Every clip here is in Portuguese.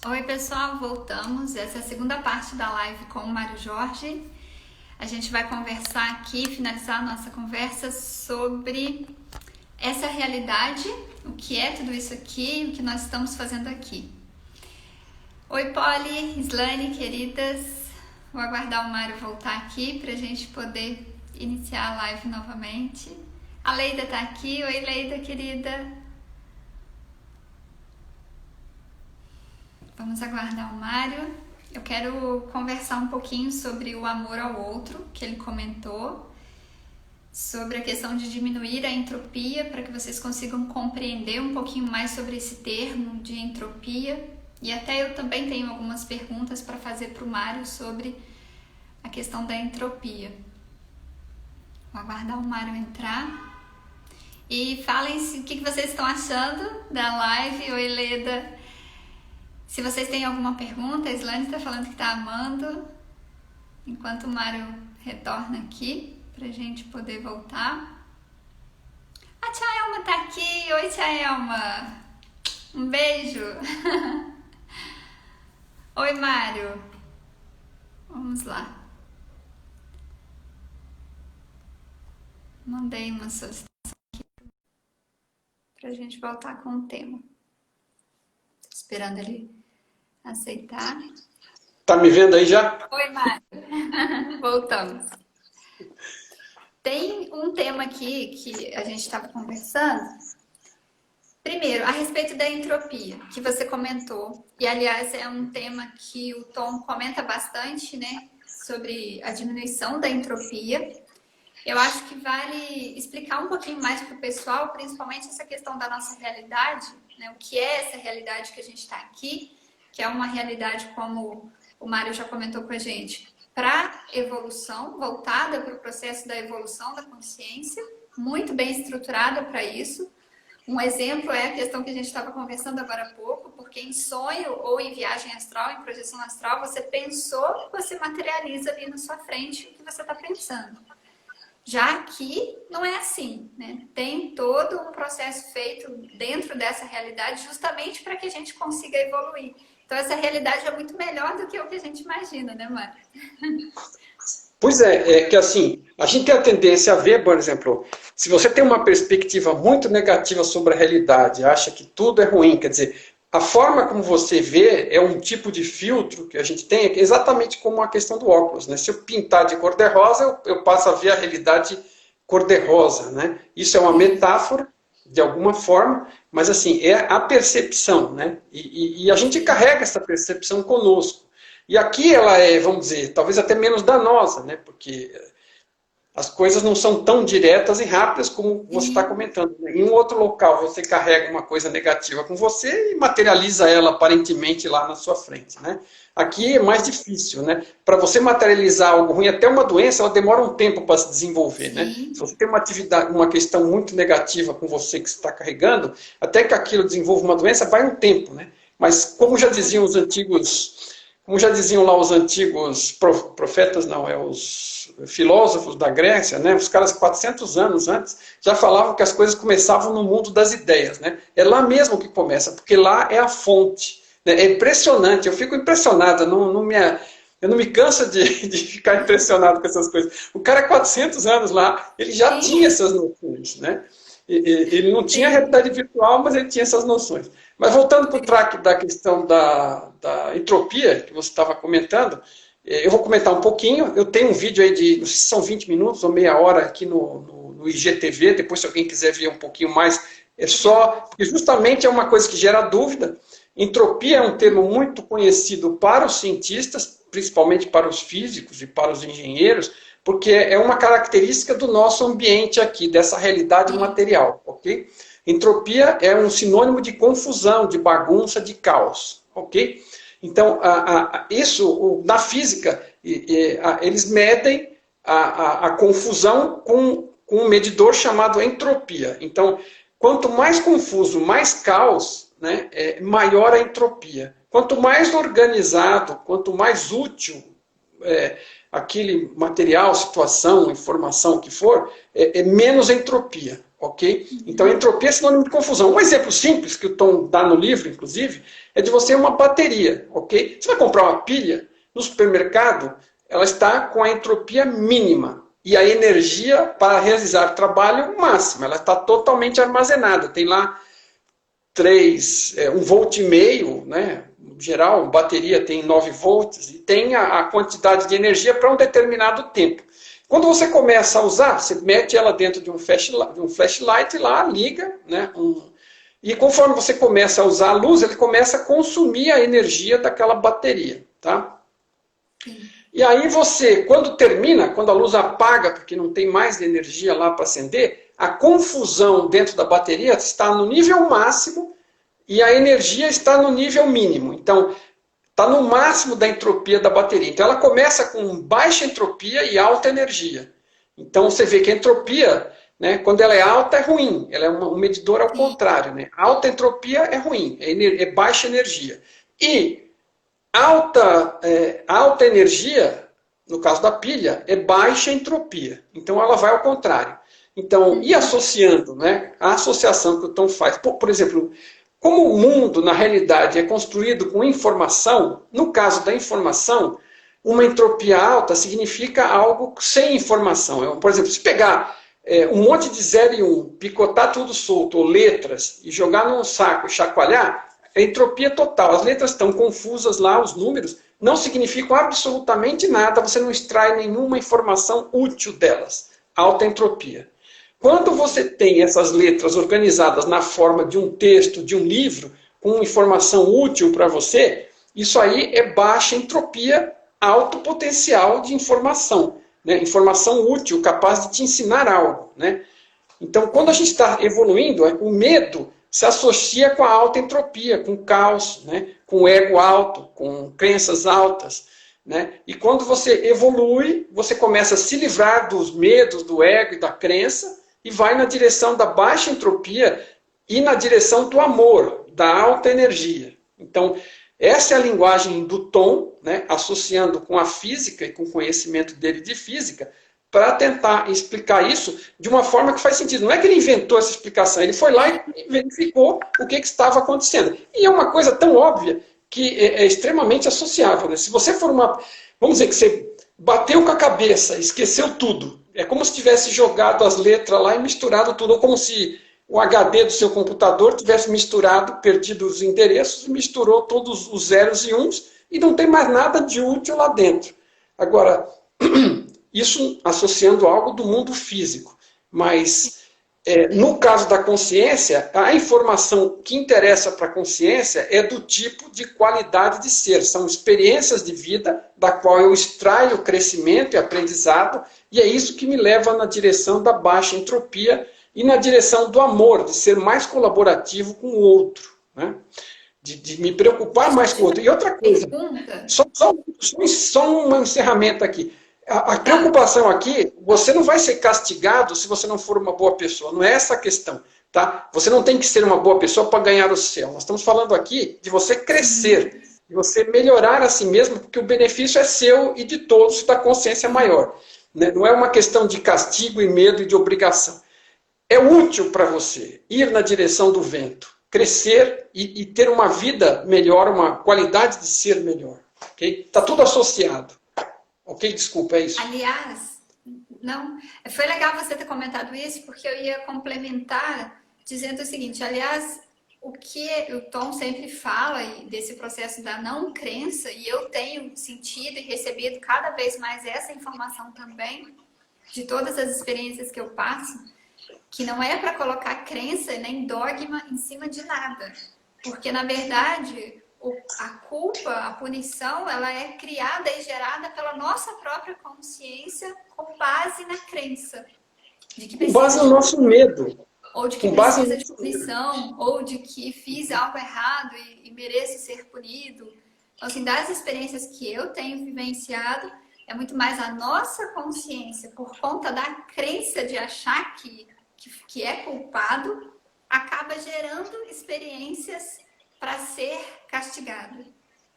Oi pessoal, voltamos. Essa é a segunda parte da live com o Mário Jorge. A gente vai conversar aqui, finalizar a nossa conversa sobre essa realidade, o que é tudo isso aqui, o que nós estamos fazendo aqui. Oi Polly, Slane, queridas. Vou aguardar o Mário voltar aqui para a gente poder iniciar a live novamente. A Leida tá aqui. Oi Leida, querida. Vamos aguardar o Mário. Eu quero conversar um pouquinho sobre o amor ao outro, que ele comentou, sobre a questão de diminuir a entropia, para que vocês consigam compreender um pouquinho mais sobre esse termo de entropia. E até eu também tenho algumas perguntas para fazer para o Mário sobre a questão da entropia. Vou aguardar o Mário entrar. E falem o que vocês estão achando da live. Oi, Leda. Se vocês têm alguma pergunta, a Islane está falando que está amando. Enquanto o Mário retorna aqui, para a gente poder voltar. A tia Elma está aqui. Oi, tia Elma. Um beijo. Oi, Mário. Vamos lá. Mandei uma solicitação aqui para a gente voltar com o tema. Esperando ele aceitar. Tá me vendo aí já? Oi, Mário. Voltamos. Tem um tema aqui que a gente estava conversando. Primeiro, a respeito da entropia, que você comentou. E, aliás, é um tema que o Tom comenta bastante, né? Sobre a diminuição da entropia. Eu acho que vale explicar um pouquinho mais para o pessoal, principalmente essa questão da nossa realidade, né? O que é essa realidade que a gente está aqui, que é uma realidade, como o Mário já comentou com a gente, para evolução, voltada para o processo da evolução da consciência, muito bem estruturada para isso. Um exemplo é a questão que a gente estava conversando agora há pouco, porque em sonho ou em viagem astral, em projeção astral, você pensou, você materializa ali na sua frente o que você está pensando. Já aqui não é assim, né? Tem todo um processo feito dentro dessa realidade justamente para que a gente consiga evoluir. Então essa realidade é muito melhor do que o que a gente imagina, né, Mário? Pois é que assim, a gente tem a tendência a ver, por exemplo, se você tem uma perspectiva muito negativa sobre a realidade, acha que tudo é ruim, quer dizer, a forma como você vê é um tipo de filtro que a gente tem, exatamente como a questão do óculos, né? Se eu pintar de cor-de-rosa, eu passo a ver a realidade cor-de-rosa, né? Isso é uma metáfora, de alguma forma, mas assim, é a percepção, né? E a gente carrega essa percepção conosco. E aqui ela é, vamos dizer, talvez até menos danosa, né? Porque as coisas não são tão diretas e rápidas como você está comentando. Em um outro local, você carrega uma coisa negativa com você e materializa ela aparentemente lá na sua frente, né? Aqui é mais difícil, né? Para você materializar algo ruim, até uma doença, ela demora um tempo para se desenvolver, né? Se você tem uma atividade, uma questão muito negativa com você que você está carregando, até que aquilo desenvolva uma doença, vai um tempo, né? Mas como já diziam os antigos, como já diziam lá os antigos profetas, não, os filósofos da Grécia, né, os caras 400 anos antes já falavam que as coisas começavam no mundo das ideias, né? É lá mesmo que começa, porque lá é a fonte. Né? É impressionante, eu fico impressionado, eu não me canso de ficar impressionado com essas coisas. O cara 400 anos lá, ele já tinha essas noções, né? Ele não tinha realidade virtual, mas ele tinha essas noções. Mas voltando para o track da questão da entropia, que você estava comentando, eu vou comentar um pouquinho. Eu tenho um vídeo aí de, não sei se são 20 minutos ou meia hora aqui no IGTV, depois se alguém quiser ver um pouquinho mais, é só, porque justamente é uma coisa que gera dúvida. Entropia é um termo muito conhecido para os cientistas, principalmente para os físicos e para os engenheiros, porque é uma característica do nosso ambiente aqui, dessa realidade material, ok? Entropia é um sinônimo de confusão, de bagunça, de caos, ok? Então, isso, na física, eles medem a confusão com um medidor chamado entropia. Então, quanto mais confuso, mais caos, né, maior a entropia. Quanto mais organizado, quanto mais útil aquele material, situação, informação que for, é menos entropia. ok? Então, entropia é sinônimo de confusão. Um exemplo simples que o Tom dá no livro, inclusive, é de você ter uma bateria, ok? Você vai comprar uma pilha no supermercado, ela está com a entropia mínima e a energia para realizar o trabalho máxima. Ela está totalmente armazenada. Tem lá 1,5 volt, né? Em geral, a bateria tem 9 volts e tem a quantidade de energia para um determinado tempo. Quando você começa a usar, você mete ela dentro de um flashlight lá, liga, né? E conforme você começa a usar a luz, ele começa a consumir a energia daquela bateria, tá? E aí você, quando termina, quando a luz apaga, porque não tem mais energia lá para acender, a confusão dentro da bateria está no nível máximo e a energia está no nível mínimo. Então, está no máximo da entropia da bateria. Então, ela começa com baixa entropia e alta energia. Então, você vê que a entropia, né, quando ela é alta, é ruim. Ela é um medidor ao contrário. Né? Alta entropia é ruim, é baixa energia. E alta energia, no caso da pilha, é baixa entropia. Então, ela vai ao contrário. Então, e associando, né, a associação que o Tom faz, por exemplo, como o mundo, na realidade, é construído com informação, no caso da informação, uma entropia alta significa algo sem informação. Por exemplo, se pegar um monte de 0 e 1, picotar tudo solto, ou letras, e jogar num saco e chacoalhar, é entropia total. As letras estão confusas lá, os números, não significam absolutamente nada, você não extrai nenhuma informação útil delas. Alta entropia. Quando você tem essas letras organizadas na forma de um texto, de um livro, com informação útil para você, isso aí é baixa entropia, alto potencial de informação. Né? Informação útil, capaz de te ensinar algo. Né? Então, quando a gente está evoluindo, o medo se associa com a alta entropia, com caos, né? Com ego alto, com crenças altas. Né? E quando você evolui, você começa a se livrar dos medos, do ego e da crença, e vai na direção da baixa entropia e na direção do amor, da alta energia. Então, essa é a linguagem do Tom, né, associando com a física e com o conhecimento dele de física, para tentar explicar isso de uma forma que faz sentido. Não é que ele inventou essa explicação, ele foi lá e verificou o que estava acontecendo. E é uma coisa tão óbvia que é extremamente associável. Né? Se você for uma... Vamos dizer que você bateu com a cabeça, esqueceu tudo. É como se tivesse jogado as letras lá e misturado tudo. Ou como se o HD do seu computador tivesse misturado, perdido os endereços, misturou todos os zeros e uns e não tem mais nada de útil lá dentro. Agora, isso associando algo do mundo físico. Mas, no caso da consciência, a informação que interessa para a consciência é do tipo de qualidade de ser. São experiências de vida da qual eu extraio crescimento e aprendizado, e é isso que me leva na direção da baixa entropia e na direção do amor, de ser mais colaborativo com o outro. Né? De me preocupar mais com o outro. E outra coisa, só um encerramento aqui. A preocupação aqui, você não vai ser castigado se você não for uma boa pessoa. Não é essa a questão. Tá? Você não tem que ser uma boa pessoa para ganhar o céu. Nós estamos falando aqui de você crescer, de você melhorar a si mesmo, porque o benefício é seu e de todos da consciência maior. Né? Não é uma questão de castigo e medo e de obrigação. É útil para você ir na direção do vento, crescer e ter uma vida melhor, uma qualidade de ser melhor. Okay? Está tudo associado. Ok, desculpa, é isso. Aliás, não, foi legal você ter comentado isso, porque eu ia complementar dizendo o seguinte, aliás, o que o Tom sempre fala desse processo da não crença, e eu tenho sentido e recebido cada vez mais essa informação também, de todas as experiências que eu passo, que não é para colocar crença nem dogma em cima de nada, porque na verdade a culpa, a punição, ela é criada e gerada pela nossa própria consciência com base na crença. De que com base no nosso medo. Ou de que precisa de punição, ou de que fiz algo errado e mereço ser punido. Então, assim, das experiências que eu tenho vivenciado, é muito mais a nossa consciência, por conta da crença de achar que é culpado, acaba gerando experiências para ser castigado.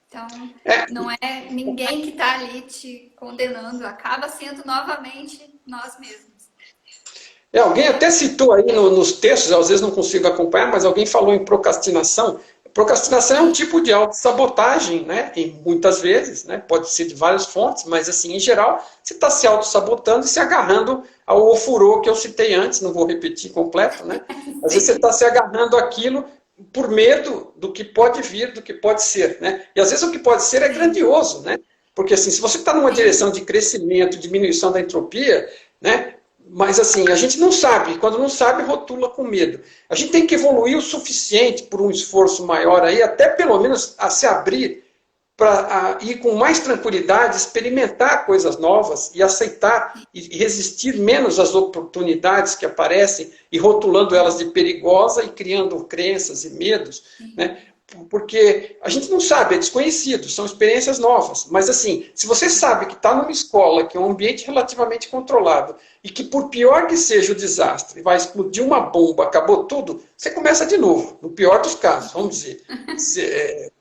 Então, não é ninguém que está ali te condenando, acaba sendo novamente nós mesmos. Alguém até citou aí nos textos, às vezes não consigo acompanhar, mas alguém falou em procrastinação. Procrastinação é um tipo de autossabotagem, né? E muitas vezes, né? Pode ser de várias fontes, mas assim, em geral, você está se autossabotando e se agarrando ao ofurô que eu citei antes, não vou repetir completo, né? Às vezes você está se agarrando àquilo por medo do que pode vir, do que pode ser, né? E às vezes o que pode ser é grandioso, né? Porque assim, se você está numa direção de crescimento, diminuição da entropia, né? Mas assim, a gente não sabe, quando não sabe, rotula com medo. A gente tem que evoluir o suficiente por um esforço maior aí, até pelo menos a se abrir para ir com mais tranquilidade, experimentar coisas novas e aceitar e resistir menos às oportunidades que aparecem e rotulando elas de perigosa e criando crenças e medos, né? Porque a gente não sabe, é desconhecido, são experiências novas. Mas assim, se você sabe que está numa escola, que é um ambiente relativamente controlado, e que por pior que seja o desastre, vai explodir uma bomba, acabou tudo, você começa de novo, no pior dos casos, vamos dizer.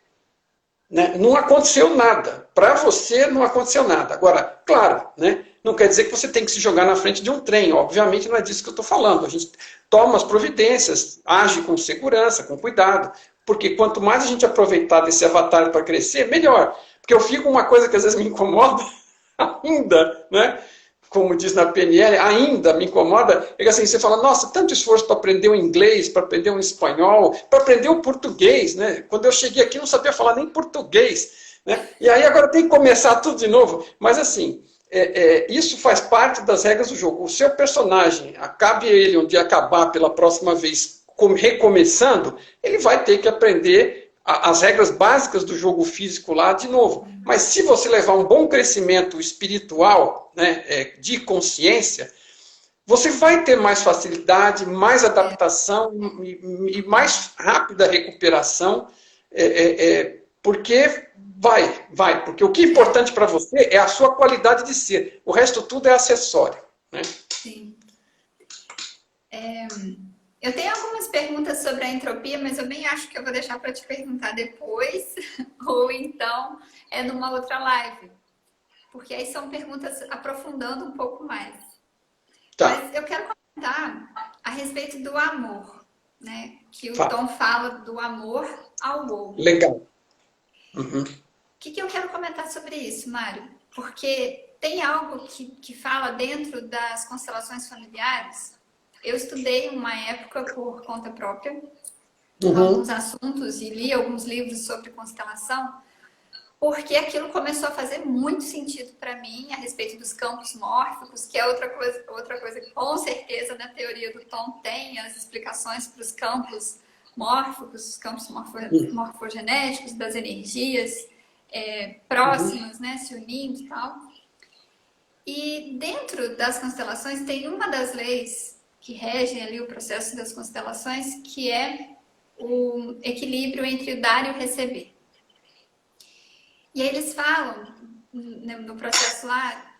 Né? Não aconteceu nada. Para você, não aconteceu nada. Agora, claro, né? Não quer dizer que você tem que se jogar na frente de um trem. Obviamente, não é disso que eu estou falando. A gente toma as providências, age com segurança, com cuidado. Porque quanto mais a gente aproveitar desse avatar para crescer, melhor. Porque eu fico uma coisa que às vezes me incomoda ainda, né? Como diz na PNL, ainda me incomoda, é que assim, você fala, nossa, tanto esforço para aprender o inglês, para aprender o espanhol, para aprender o português, né? Quando eu cheguei aqui, não sabia falar nem português, né? E aí agora tem que começar tudo de novo. Mas assim, isso faz parte das regras do jogo. O seu personagem, acabe ele onde acabar pela próxima vez, recomeçando, ele vai ter que aprender as regras básicas do jogo físico lá de novo. Mas se você levar um bom crescimento espiritual, né, de consciência, você vai ter mais facilidade, mais adaptação e mais rápida recuperação, porque vai. Porque o que é importante para você é a sua qualidade de ser. O resto tudo é acessório. Né? Sim. Eu tenho algumas perguntas sobre a entropia, mas eu bem acho que eu vou deixar para te perguntar depois, ou então numa outra live. Porque aí são perguntas aprofundando um pouco mais. Tá. Mas eu quero comentar a respeito do amor, né? Que o Tom fala do amor ao outro. Legal. Uhum. O que eu quero comentar sobre isso, Mário? Porque tem algo que fala dentro das constelações familiares. Eu estudei uma época por conta própria alguns assuntos e li alguns livros sobre constelação, porque aquilo começou a fazer muito sentido para mim a respeito dos campos mórficos, que é outra coisa que com certeza na teoria do Tom tem as explicações para os campos mórficos, os campos morfogenéticos, das energias próximas, né, se unindo e tal. E dentro das constelações tem uma das leis que regem ali o processo das constelações, que é o equilíbrio entre o dar e o receber. E aí eles falam no processo lá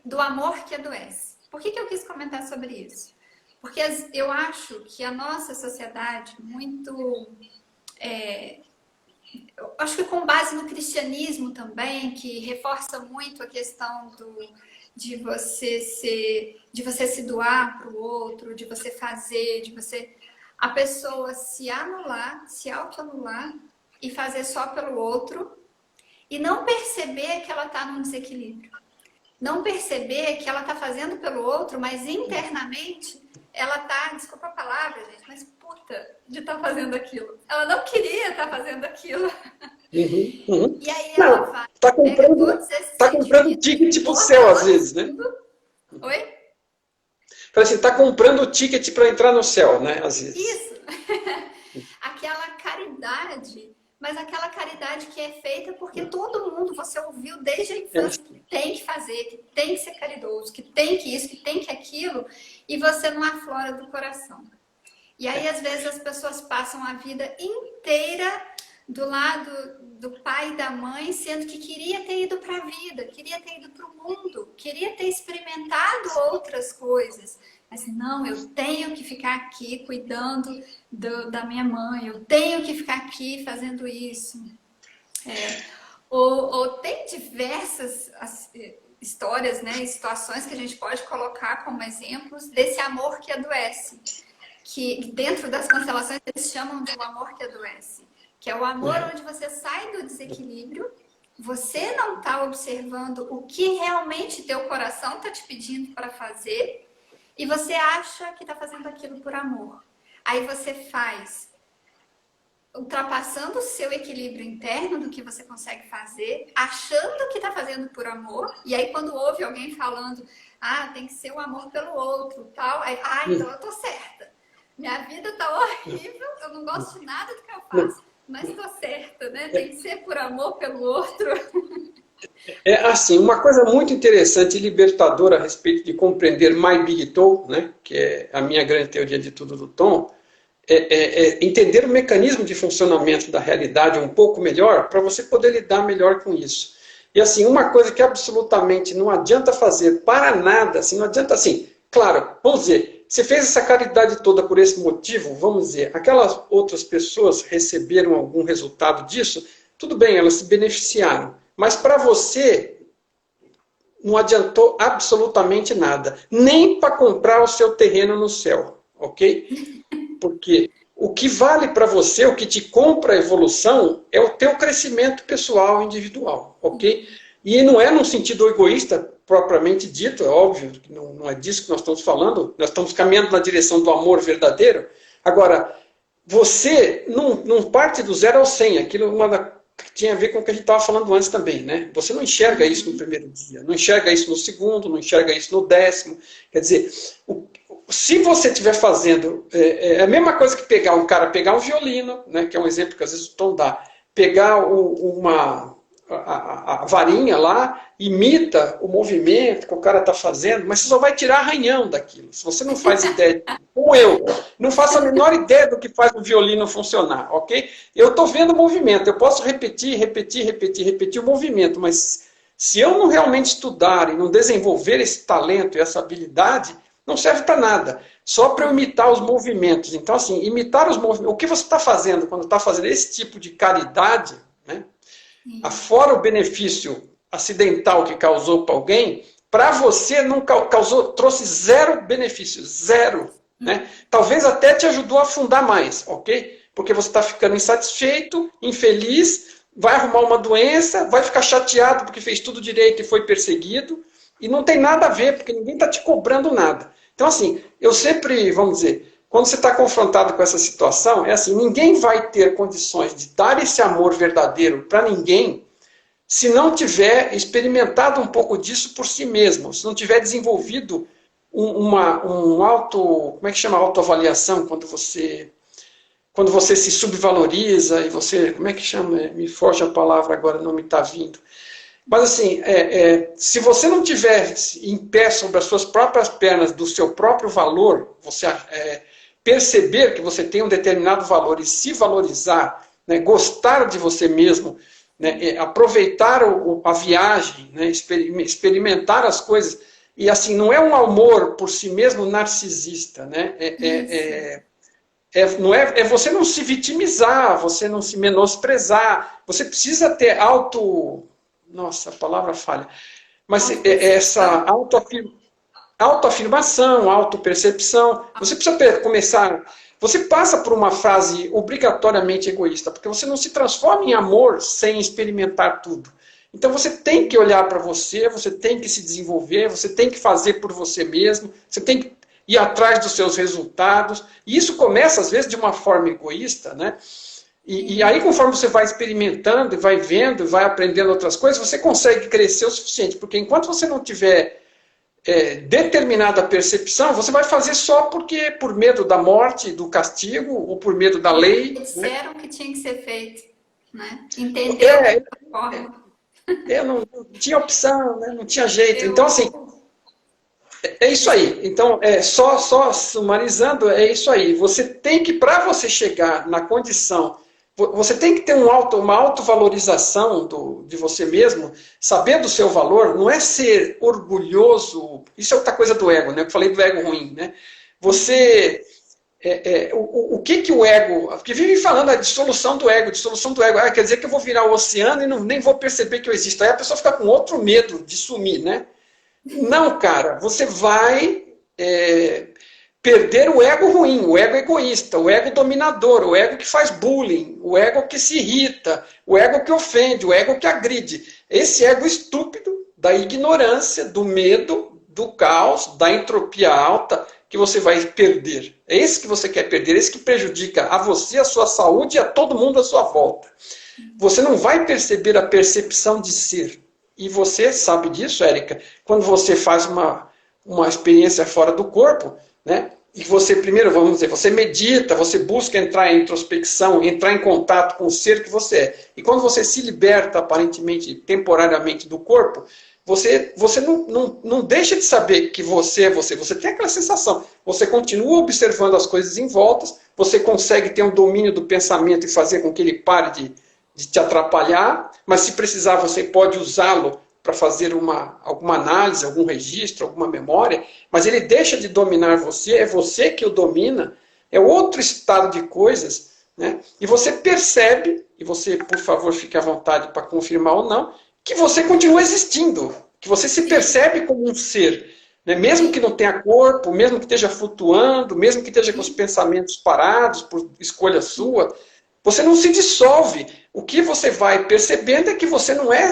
do amor que adoece. Por que eu quis comentar sobre isso? Porque eu acho que a nossa sociedade eu acho que com base no cristianismo também, que reforça muito a questão de você se doar para o outro, de você fazer, a pessoa se anular, se autoanular e fazer só pelo outro e não perceber que ela está num desequilíbrio. Não perceber que ela está fazendo pelo outro, mas internamente ela está, desculpa a palavra, gente, mas puta de estar fazendo aquilo. Ela não queria estar fazendo aquilo. E aí ela vai, pega todos esses tá comprando ticket pro céu às vezes, né? Oi? Fala assim, tá comprando o ticket para entrar no céu, né? Às vezes. Isso. Aquela caridade, mas aquela caridade que é feita porque todo mundo, você ouviu desde a infância, que tem que fazer, que tem que ser caridoso, que tem que isso, que tem que aquilo, e você não aflora do coração. E aí, às vezes, as pessoas passam a vida inteira do lado do pai e da mãe, sendo que queria ter ido para a vida, queria ter ido para o mundo, queria ter experimentado outras coisas. Mas não, eu tenho que ficar aqui cuidando da minha mãe, eu tenho que ficar aqui fazendo isso. Ou tem diversas histórias, né, e situações que a gente pode colocar como exemplos desse amor que adoece, que dentro das constelações eles chamam de um amor que adoece, que é o amor onde você sai do desequilíbrio, você não está observando o que realmente teu coração está te pedindo para fazer e você acha que está fazendo aquilo por amor. Aí você faz, ultrapassando o seu equilíbrio interno do que você consegue fazer, achando que está fazendo por amor, e aí quando ouve alguém falando, tem que ser o amor pelo outro, tal, aí, então eu tô certa. Minha vida tá horrível, eu não gosto de nada do que eu faço, mas tô certa, né? Tem que ser por amor pelo outro. É assim, uma coisa muito interessante e libertadora a respeito de compreender My Big Tom, né, que é a minha grande teoria de tudo do Tom, é entender o mecanismo de funcionamento da realidade um pouco melhor para você poder lidar melhor com isso. E assim, uma coisa que absolutamente não adianta fazer para nada, assim, não adianta assim, claro, vamos dizer, você fez essa caridade toda por esse motivo, vamos dizer, aquelas outras pessoas receberam algum resultado disso, tudo bem, elas se beneficiaram, mas para você não adiantou absolutamente nada, nem para comprar o seu terreno no céu, ok? Porque o que vale para você, o que te compra a evolução, é o teu crescimento pessoal, individual, ok? E não é num sentido egoísta, propriamente dito, é óbvio, que não é disso que nós estamos falando, nós estamos caminhando na direção do amor verdadeiro. Agora, você não parte do 0 ao 100, aquilo tinha a ver com o que a gente estava falando antes também, né? Você não enxerga isso no primeiro dia, não enxerga isso no segundo, não enxerga isso no 10º. Quer dizer, se você estiver fazendo, é a mesma coisa que pegar um violino, né, que é um exemplo que às vezes o Tom dá, pegar a varinha lá, imita o movimento que o cara está fazendo, mas você só vai tirar arranhão daquilo. Se você não faz ideia, como eu, não faço a menor ideia do que faz o violino funcionar, ok? Eu estou vendo o movimento, eu posso repetir o movimento, mas se eu não realmente estudar e não desenvolver esse talento e essa habilidade, não serve para nada, só para eu imitar os movimentos. Então, assim, imitar os movimentos, o que você está fazendo quando está fazendo esse tipo de caridade, né? Afora o benefício acidental que causou para alguém, para você não trouxe zero benefício, zero. Né? Talvez até te ajudou a afundar mais, ok? Porque você está ficando insatisfeito, infeliz, vai arrumar uma doença, vai ficar chateado porque fez tudo direito e foi perseguido, e não tem nada a ver, porque ninguém está te cobrando nada. Então, assim, eu sempre, vamos dizer, quando você está confrontado com essa situação, é assim, ninguém vai ter condições de dar esse amor verdadeiro para ninguém se não tiver experimentado um pouco disso por si mesmo, se não tiver desenvolvido como é que chama autoavaliação, quando você se subvaloriza e você, como é que chama? Me foge a palavra agora, não me está vindo. Mas assim, se você não tiver em pé sobre as suas próprias pernas do seu próprio valor, você perceber que você tem um determinado valor e se valorizar, né, gostar de você mesmo, né, aproveitar a viagem, né, experimentar as coisas, e assim, não é um amor por si mesmo narcisista, né? É você não se vitimizar, você não se menosprezar, você precisa ter nossa, a palavra falha. Mas essa autoafirmação, autopercepção. Você precisa começar. Você passa por uma fase obrigatoriamente egoísta, porque você não se transforma em amor sem experimentar tudo. Então você tem que olhar para você tem que se desenvolver, você tem que fazer por você mesmo, você tem que ir atrás dos seus resultados. E isso começa, às vezes, de uma forma egoísta, né? E aí, conforme você vai experimentando, vai vendo, vai aprendendo outras coisas, você consegue crescer o suficiente. Porque enquanto você não tiver determinada percepção, você vai fazer só por medo da morte, do castigo, ou por medo da lei. Disseram, né, que tinha que ser feito. Né? Entendeu? Não tinha opção, né? Não tinha jeito. Então, assim, é isso aí. Então, só sumarizando, é isso aí. Você tem que, para você chegar na condição, você tem que ter uma autovalorização de você mesmo, saber do seu valor, não é ser orgulhoso, isso é outra coisa do ego, né? Eu falei do ego ruim, né? Você o que o ego... Porque vive falando a dissolução do ego, dissolução do ego. Quer dizer que eu vou virar o oceano e nem vou perceber que eu existo. Aí a pessoa fica com outro medo de sumir, né? Não, cara, você vai perder o ego ruim, o ego egoísta, o ego dominador, o ego que faz bullying, o ego que se irrita, o ego que ofende, o ego que agride. Esse ego estúpido da ignorância, do medo, do caos, da entropia alta, que você vai perder. É esse que você quer perder, esse que prejudica a você, a sua saúde e a todo mundo à sua volta. Você não vai perceber a percepção de ser. E você sabe disso, Érica, quando você faz uma experiência fora do corpo, né? E você primeiro, vamos dizer, você medita, você busca entrar em introspecção, entrar em contato com o ser que você é. E quando você se liberta, aparentemente, temporariamente do corpo, você não deixa de saber que você é você. Você tem aquela sensação. Você continua observando as coisas em volta, você consegue ter um domínio do pensamento e fazer com que ele pare de te atrapalhar, mas se precisar você pode usá-lo para fazer alguma análise, algum registro, alguma memória, mas ele deixa de dominar você, é você que o domina, é outro estado de coisas, né? E você percebe, e você, por favor, fique à vontade para confirmar ou não, que você continua existindo, que você se percebe como um ser, né? Mesmo que não tenha corpo, mesmo que esteja flutuando, mesmo que esteja com os pensamentos parados por escolha sua, você não se dissolve. O que você vai percebendo é que você não é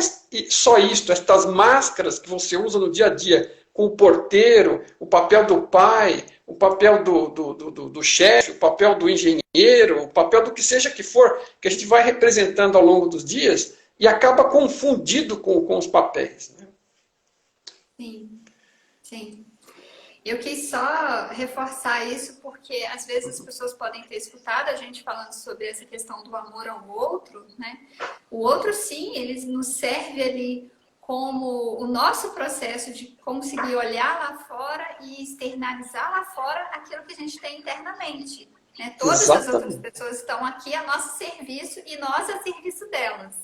só isto, estas máscaras que você usa no dia a dia, com o porteiro, o papel do pai, o papel do chefe, o papel do engenheiro, o papel do que seja que for, que a gente vai representando ao longo dos dias e acaba confundido com os papéis. Né? Sim, sim. Eu quis só reforçar isso porque às vezes as pessoas podem ter escutado a gente falando sobre essa questão do amor ao outro, né? O outro, sim, ele nos serve ali como o nosso processo de conseguir olhar lá fora e externalizar lá fora aquilo que a gente tem internamente, né? Todas as outras pessoas estão aqui a nosso serviço e nós a serviço delas,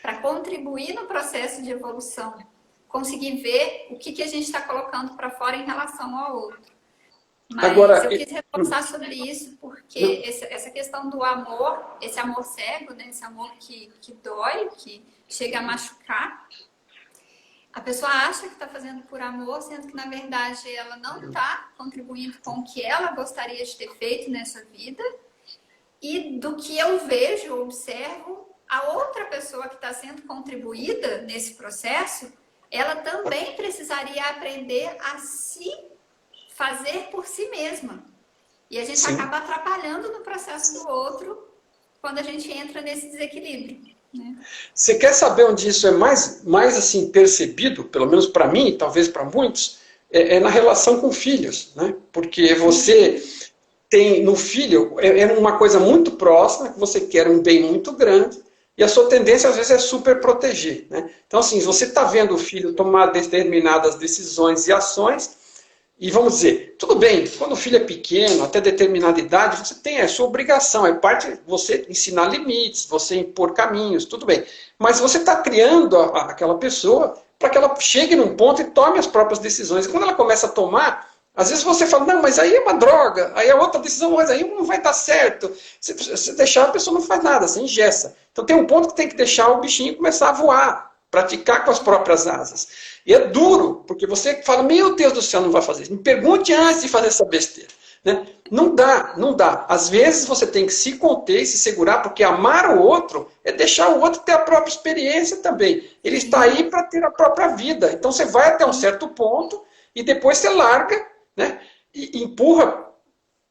para contribuir no processo de evolução. Conseguir ver o que a gente está colocando para fora em relação ao outro. Mas agora, eu quis reforçar sobre isso, porque essa questão do amor, esse amor cego, né, esse amor que dói, que chega a machucar, a pessoa acha que está fazendo por amor, sendo que, na verdade, ela não está contribuindo com o que ela gostaria de ter feito nessa vida. E do que eu vejo, observo, a outra pessoa que está sendo contribuída nesse processo, ela também precisaria aprender a se fazer por si mesma. E a gente acaba atrapalhando no processo do outro quando a gente entra nesse desequilíbrio. Né? Você quer saber onde isso é mais assim, percebido, pelo menos para mim, talvez para muitos, é na relação com filhos. Né? Porque você tem no filho, é uma coisa muito próxima, que você quer um bem muito grande, e a sua tendência, às vezes, é super proteger. Né? Então, assim, se você está vendo o filho tomar determinadas decisões e ações, e vamos dizer, tudo bem, quando o filho é pequeno, até determinada idade, você tem a sua obrigação, é parte de você ensinar limites, você impor caminhos, tudo bem. Mas você está criando aquela pessoa para que ela chegue num ponto e tome as próprias decisões. E quando ela começa a tomar, às vezes você fala, não, mas aí é uma droga, aí é outra decisão, mas aí não vai dar certo. Se deixar, a pessoa não faz nada, você engessa. Então tem um ponto que tem que deixar o bichinho começar a voar, praticar com as próprias asas. E é duro, porque você fala, meu Deus do céu, não vai fazer isso. Me pergunte antes de fazer essa besteira. Né? Não dá, não dá. Às vezes você tem que se conter e se segurar, porque amar o outro é deixar o outro ter a própria experiência também. Ele está aí para ter a própria vida. Então você vai até um certo ponto e depois você larga, né? E empurra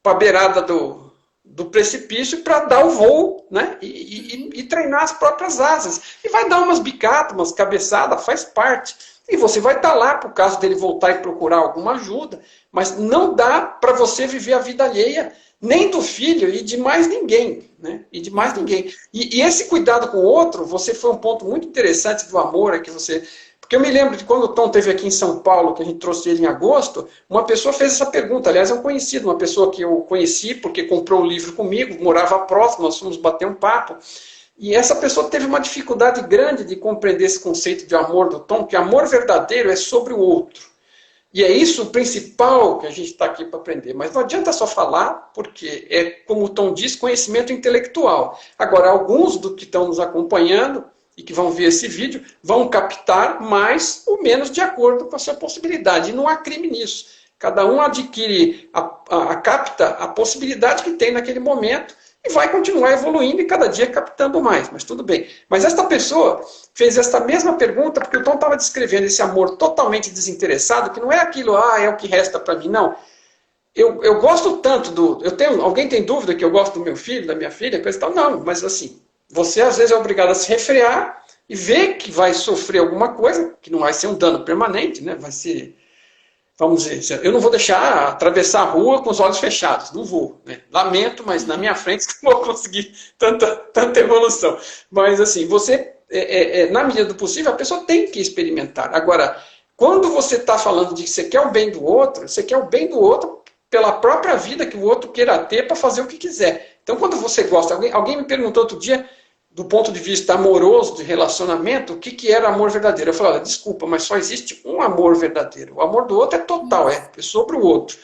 para a beirada do precipício para dar o voo, né? E treinar as próprias asas. E vai dar umas bicadas, umas cabeçadas, faz parte. E você vai estar lá por caso dele voltar e procurar alguma ajuda. Mas não dá para você viver a vida alheia, nem do filho e de mais ninguém. Né? E de mais ninguém. E esse cuidado com o outro, você foi um ponto muito interessante do amor, é que você... Porque eu me lembro de quando o Tom esteve aqui em São Paulo, que a gente trouxe ele em agosto, uma pessoa fez essa pergunta. Aliás, é um conhecido, uma pessoa que eu conheci porque comprou um livro comigo, morava próximo, nós fomos bater um papo. E essa pessoa teve uma dificuldade grande de compreender esse conceito de amor do Tom, que amor verdadeiro é sobre o outro. E é isso o principal que a gente está aqui para aprender. Mas não adianta só falar, porque é, como o Tom diz, conhecimento intelectual. Agora, alguns do que estão nos acompanhando e que vão ver esse vídeo vão captar mais ou menos de acordo com a sua possibilidade. E não há crime nisso. Cada um adquire, capta a possibilidade que tem naquele momento e vai continuar evoluindo e cada dia captando mais, mas tudo bem. Mas esta pessoa fez esta mesma pergunta porque o Tom estava descrevendo esse amor totalmente desinteressado, que não é aquilo, é o que resta para mim, não. Eu gosto tanto do... alguém tem dúvida que eu gosto do meu filho, da minha filha, coisa e tal? Não, mas assim, você às vezes é obrigado a se refrear e ver que vai sofrer alguma coisa, que não vai ser um dano permanente, né? Vai ser... Vamos dizer, eu não vou deixar atravessar a rua com os olhos fechados, não vou. Né? Lamento, mas na minha frente não vou conseguir tanta evolução. Mas assim, você, na medida do possível, a pessoa tem que experimentar. Agora, quando você está falando de que você quer o bem do outro, você quer o bem do outro pela própria vida que o outro queira ter para fazer o que quiser. Então, quando você gosta, alguém me perguntou outro dia, do ponto de vista amoroso, de relacionamento, o que era amor verdadeiro. Eu falei, olha, desculpa, mas só existe um amor verdadeiro. O amor do outro é total, é sobre o outro.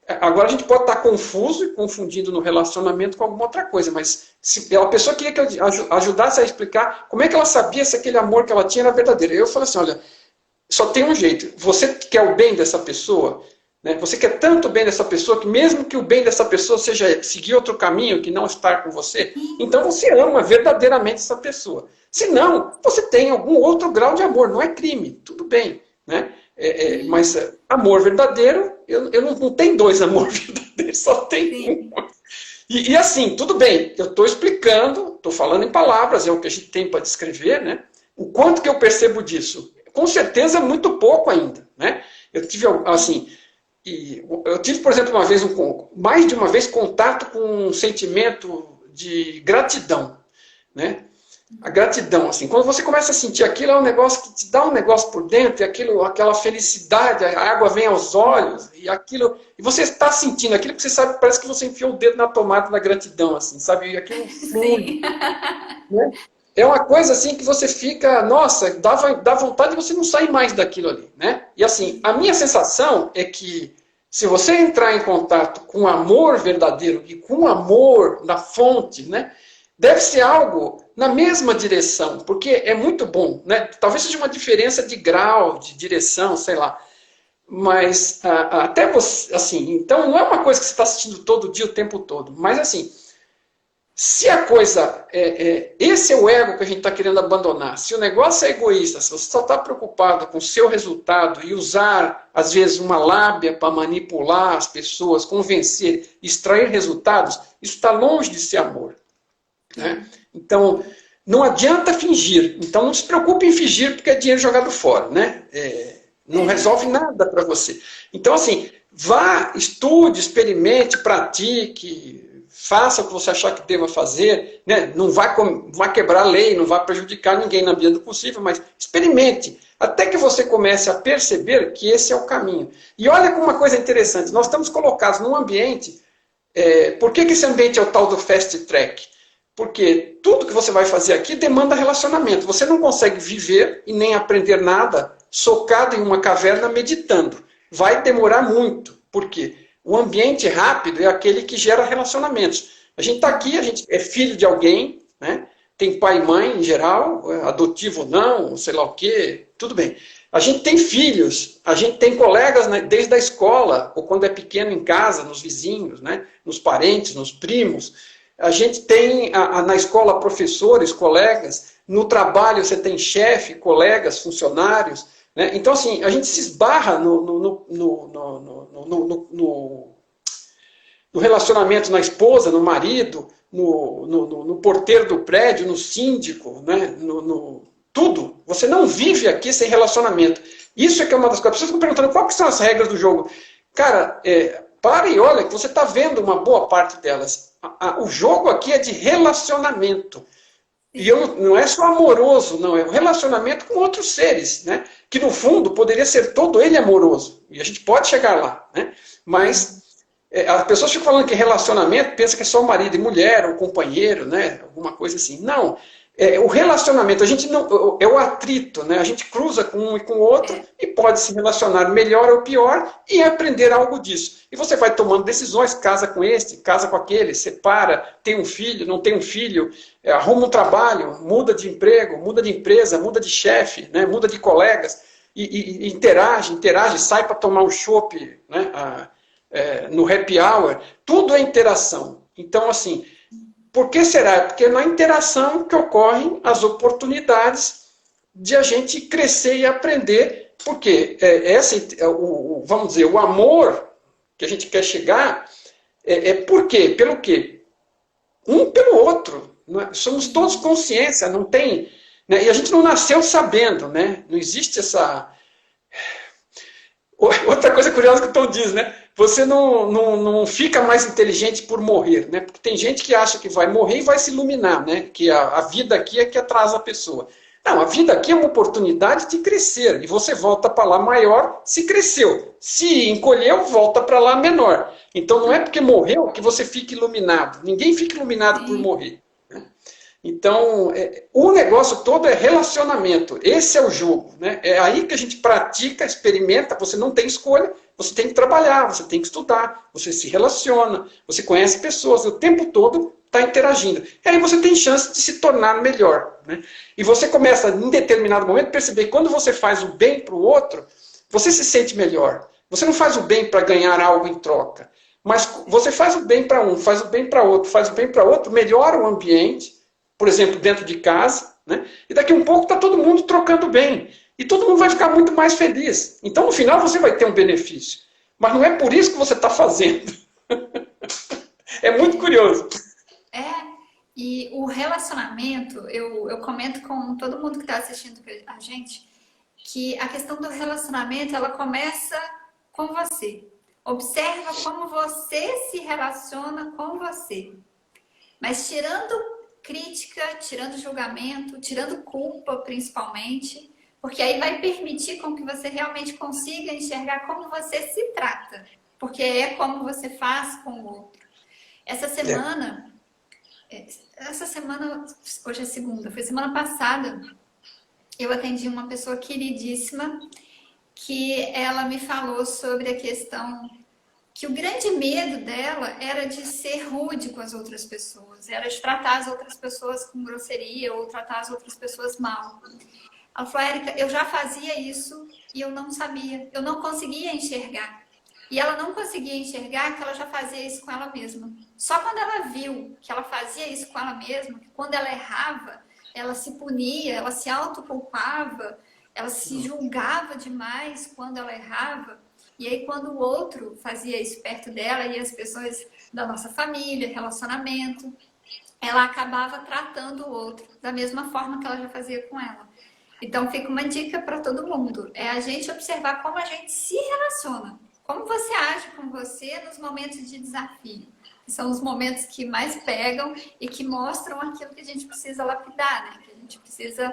Agora a gente pode estar confuso e confundindo no relacionamento com alguma outra coisa, mas se a pessoa queria que eu ajudasse a explicar como é que ela sabia se aquele amor que ela tinha era verdadeiro. Eu falei assim, olha, só tem um jeito. Você quer o bem dessa pessoa... Você quer tanto o bem dessa pessoa que mesmo que o bem dessa pessoa seja seguir outro caminho que não estar com você, então você ama verdadeiramente essa pessoa. Se não, você tem algum outro grau de amor, não é crime, tudo bem. Né? Mas amor verdadeiro, eu não tenho dois amores verdadeiros, só tem um. E assim, tudo bem, eu estou explicando, estou falando em palavras, é o que a gente tem para descrever, né? O quanto que eu percebo disso? Com certeza, muito pouco ainda. Né? Eu tive, assim... eu tive, por exemplo, mais de uma vez, contato com um sentimento de gratidão. Né? A gratidão, assim, quando você começa a sentir aquilo, é um negócio que te dá um negócio por dentro, e aquela felicidade, a água vem aos olhos, e você está sentindo aquilo que você sabe, parece que você enfiou o dedo na tomada da gratidão, assim, sabe? E aquilo flui. Né? É uma coisa assim que você fica, nossa, dá vontade de você não sair mais daquilo ali, né? E assim, a minha sensação é que se você entrar em contato com o amor verdadeiro e com o amor na fonte, né? Deve ser algo na mesma direção, porque é muito bom, né? Talvez seja uma diferença de grau, de direção, sei lá. Mas até você, assim, então não é uma coisa que você está assistindo todo dia, o tempo todo, mas assim... Se a coisa... esse é o ego que a gente está querendo abandonar. Se o negócio é egoísta, se você só está preocupado com o seu resultado e usar, às vezes, uma lábia para manipular as pessoas, convencer, extrair resultados, isso está longe de ser amor. Né? Então, não adianta fingir. Então, não se preocupe em fingir porque é dinheiro jogado fora. Né? Não resolve nada para você. Então, assim, vá, estude, experimente, pratique... Faça o que você achar que deva fazer, né? Não vai quebrar a lei, não vai prejudicar ninguém na medida do possível, mas experimente, até que você comece a perceber que esse é o caminho. E olha como uma coisa interessante, nós estamos colocados num ambiente, por que esse ambiente é o tal do fast track? Porque tudo que você vai fazer aqui demanda relacionamento, você não consegue viver e nem aprender nada socado em uma caverna meditando, vai demorar muito, por quê? O ambiente rápido é aquele que gera relacionamentos. A gente está aqui, a gente é filho de alguém, né? Tem pai e mãe em geral, adotivo ou não, sei lá o quê, tudo bem. A gente tem filhos, a gente tem colegas, né, desde a escola, ou quando é pequeno em casa, nos vizinhos, né, nos parentes, nos primos. A gente tem na escola professores, colegas, no trabalho você tem chefe, colegas, funcionários. Né? Então, assim, a gente se esbarra no relacionamento na esposa, no marido, no porteiro do prédio, no síndico, né? Tudo. Você não vive aqui sem relacionamento. Isso é que é uma das coisas. As pessoas ficam perguntando quais são as regras do jogo. Cara, para e olha que você está vendo uma boa parte delas. O jogo aqui é de relacionamento. E não é só amoroso, não. É um relacionamento com outros seres, né? Que no fundo poderia ser todo ele amoroso. E a gente pode chegar lá, né? Mas as pessoas ficam falando que relacionamento, pensa que é só marido e mulher, ou companheiro, né? Alguma coisa assim. Não. o relacionamento, a gente não, é o atrito, né? A gente cruza com um e com o outro e pode se relacionar melhor ou pior e aprender algo disso. E você vai tomando decisões, casa com este, casa com aquele, separa, tem um filho, não tem um filho, arruma um trabalho, muda de emprego, muda de empresa, muda de chefe, né? Muda de colegas, e interage, sai para tomar um chopp, né? No happy hour, tudo é interação. Então, assim, por que será? Porque é na interação que ocorrem as oportunidades de a gente crescer e aprender, porque vamos dizer, o amor que a gente quer chegar, por quê? Pelo quê? Um pelo outro. Né? Somos todos consciência, não tem... Né? E a gente não nasceu sabendo, né? Não existe essa... Outra coisa curiosa que o Tom diz, né? Você não fica mais inteligente por morrer, né? Porque tem gente que acha que vai morrer e vai se iluminar, né? Que a vida aqui é que atrasa a pessoa. Não, a vida aqui é uma oportunidade de crescer. E você volta para lá maior se cresceu. Se encolheu, volta para lá menor. Então não é porque morreu que você fica iluminado. Ninguém fica iluminado por morrer. Então, o negócio todo é relacionamento. Esse é o jogo. Né? É aí que a gente pratica, experimenta. Você não tem escolha, você tem que trabalhar, você tem que estudar, você se relaciona, você conhece pessoas, o tempo todo está interagindo. E aí você tem chance de se tornar melhor. Né? E você começa, em determinado momento, a perceber que quando você faz o bem para o outro, você se sente melhor. Você não faz o bem para ganhar algo em troca. Mas você faz o bem para um, faz o bem para outro, faz o bem para outro, melhora o ambiente, por exemplo, dentro de casa, né? E daqui a um pouco está todo mundo trocando bem. E todo mundo vai ficar muito mais feliz. Então, no final, você vai ter um benefício. Mas não é por isso que você está fazendo. É muito curioso. E o relacionamento, eu comento com todo mundo que está assistindo a gente, que a questão do relacionamento, ela começa com você. Observa como você se relaciona com você. Mas tirando crítica, tirando julgamento, tirando culpa, principalmente, porque aí vai permitir com que você realmente consiga enxergar como você se trata, porque é como você faz com o outro. Essa semana, hoje é segunda, foi semana passada, eu atendi uma pessoa queridíssima, que ela me falou sobre a questão que o grande medo dela era de ser rude com as outras pessoas, era de tratar as outras pessoas com grosseria ou tratar as outras pessoas mal. Ela falou, Érica, eu já fazia isso e eu não sabia, eu não conseguia enxergar. E ela não conseguia enxergar que ela já fazia isso com ela mesma. Só quando ela viu que ela fazia isso com ela mesma, que quando ela errava, ela se punia, ela se autoculpava, ela se julgava demais quando ela errava. E aí, quando o outro fazia isso perto dela, e as pessoas da nossa família, relacionamento, ela acabava tratando o outro da mesma forma que ela já fazia com ela. Então, fica uma dica para todo mundo. É a gente observar como a gente se relaciona. Como você age com você nos momentos de desafio. Que são os momentos que mais pegam e que mostram aquilo que a gente precisa lapidar, né? Que a gente precisa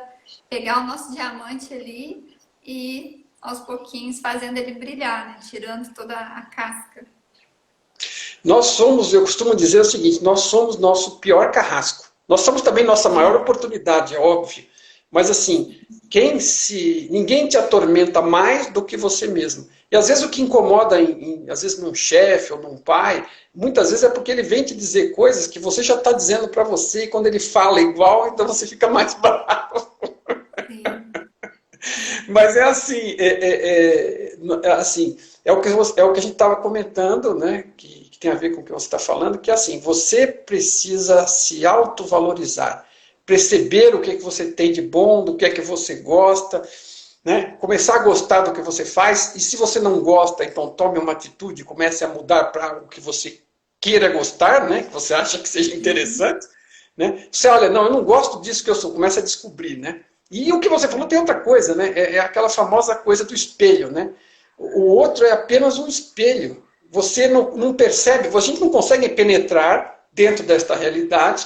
pegar o nosso diamante ali e aos pouquinhos fazendo ele brilhar, né? Tirando toda a casca. Nós somos, eu costumo dizer o seguinte, nós somos nosso pior carrasco. Nós somos também nossa maior oportunidade, é óbvio. Mas assim, ninguém te atormenta mais do que você mesmo. E às vezes o que incomoda, às vezes num chefe ou num pai, muitas vezes é porque ele vem te dizer coisas que você já está dizendo para você, e quando ele fala igual, então você fica mais bravo. Sim. Mas é assim, é o que a gente estava comentando, né, que tem a ver com o que você está falando, que é assim, você precisa se autovalorizar, perceber o que você tem de bom, do que é que você gosta, né, começar a gostar do que você faz, e se você não gosta, então tome uma atitude, comece a mudar para algo que você queira gostar, né, que você acha que seja interessante, né, você olha, não, eu não gosto disso que eu sou, começa a descobrir, né. E o que você falou tem outra coisa, né? É aquela famosa coisa do espelho, né? O outro é apenas um espelho. Você não percebe, a gente não consegue penetrar dentro desta realidade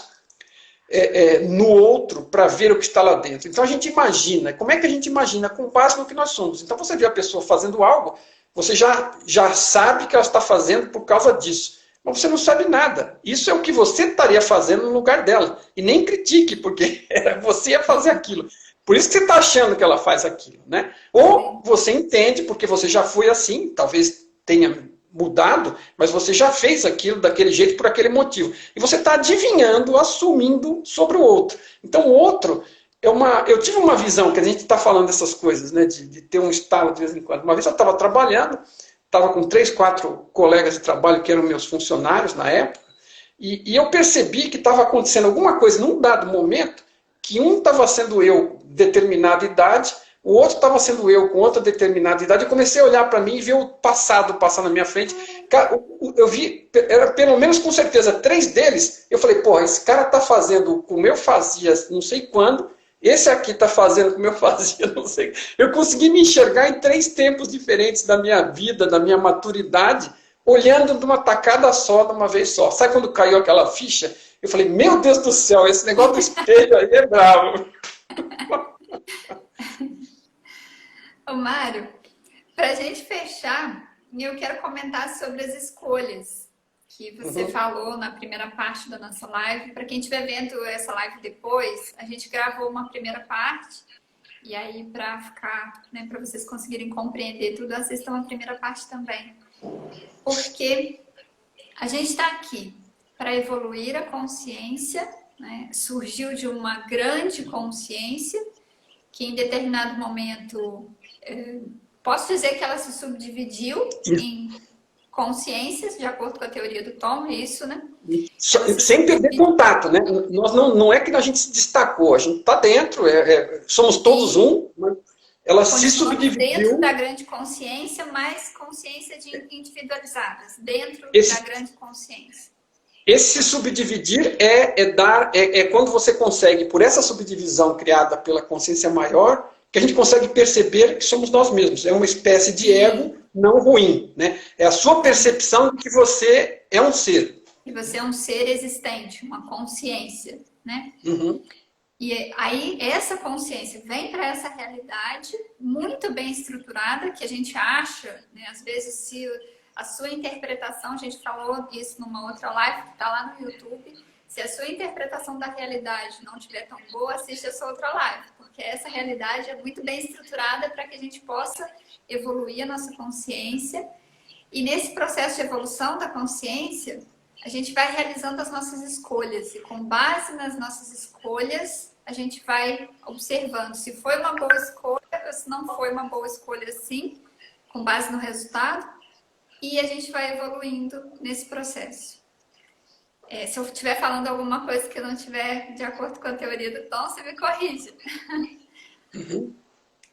no outro para ver o que está lá dentro. Então a gente imagina. Como é que a gente imagina? Com base no que nós somos. Então você vê a pessoa fazendo algo, você já sabe que ela está fazendo por causa disso. mas você não sabe nada. Isso é o que você estaria fazendo no lugar dela. E nem critique, porque era você ia fazer aquilo. Por isso que você está achando que ela faz aquilo, né? Ou você entende, porque você já foi assim, talvez tenha mudado, mas você já fez aquilo daquele jeito por aquele motivo. E você está adivinhando, assumindo sobre o outro. Então o outro é uma... Eu tive uma visão, que a gente está falando dessas coisas, né? De ter um estalo de vez em quando. Uma vez eu estava trabalhando, estava com 3, 4 colegas de trabalho que eram meus funcionários na época, e eu percebi que estava acontecendo alguma coisa num dado momento, que um estava sendo eu determinada idade, o outro estava sendo eu com outra determinada idade. Eu comecei a olhar para mim e ver o passado passar na minha frente. Eu vi, era pelo menos com certeza, 3 deles. Eu falei, porra, esse cara está fazendo como eu fazia não sei quando, esse aqui está fazendo como eu fazia não sei. Eu consegui me enxergar em 3 tempos diferentes da minha vida, da minha maturidade, olhando de uma tacada só, de uma vez só. Sabe quando caiu aquela ficha? Eu falei, meu Deus do céu, esse negócio do espelho aí é bravo. Ô, Mário, para a gente fechar, eu quero comentar sobre as escolhas que você falou na primeira parte da nossa live. Para quem estiver vendo essa live depois, a gente gravou uma primeira parte, e aí para ficar, né, para vocês conseguirem compreender tudo, assistam a primeira parte também. Porque a gente está aqui para evoluir a consciência, né? Surgiu de uma grande consciência que em determinado momento, posso dizer que ela se subdividiu em consciências, de acordo com a teoria do Tom, é isso, né? Sem perder contato, né? Nós não é que a gente se destacou, a gente está dentro, somos todos um, mas ela se subdividiu. Dentro da grande consciência, mas consciência individualizadas, dentro da grande consciência. Esse subdividir é quando você consegue, por essa subdivisão criada pela consciência maior, que a gente consegue perceber que somos nós mesmos. É uma espécie de ego não ruim, né? É a sua percepção de que você é um ser. Que você é um ser existente, uma consciência, né? E aí essa consciência vem para essa realidade muito bem estruturada, que a gente acha, né? Às vezes, se a sua interpretação, a gente falou isso numa outra live que está lá no YouTube, se a sua interpretação da realidade não estiver tão boa, assiste essa outra live, porque essa realidade é muito bem estruturada para que a gente possa evoluir a nossa consciência. E nesse processo de evolução da consciência, a gente vai realizando as nossas escolhas, e com base nas nossas escolhas, a gente vai observando se foi uma boa escolha ou se não foi uma boa escolha, sim, com base no resultado. E a gente vai evoluindo nesse processo. Se eu estiver falando alguma coisa que não estiver de acordo com a teoria do Tom, você me corrige.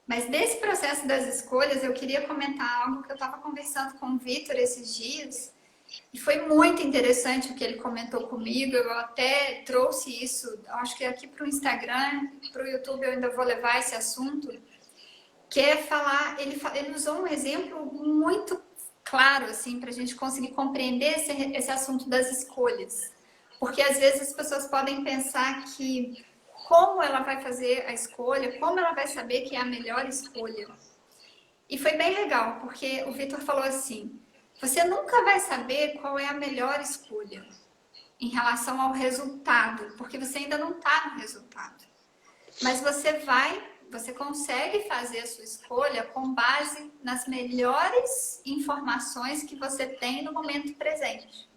Mas desse processo das escolhas, eu queria comentar algo que eu estava conversando com o Vitor esses dias. E foi muito interessante o que ele comentou comigo. Eu até trouxe isso, acho que aqui para o Instagram, para o YouTube eu ainda vou levar esse assunto. Que é falar, ele usou um exemplo muito claro, assim, para a gente conseguir compreender esse assunto das escolhas. Porque às vezes as pessoas podem pensar que como ela vai fazer a escolha, como ela vai saber que é a melhor escolha. E foi bem legal, porque o Vitor falou assim, você nunca vai saber qual é a melhor escolha em relação ao resultado, porque você ainda não está no resultado. Mas você consegue fazer a sua escolha com base nas melhores informações que você tem no momento presente.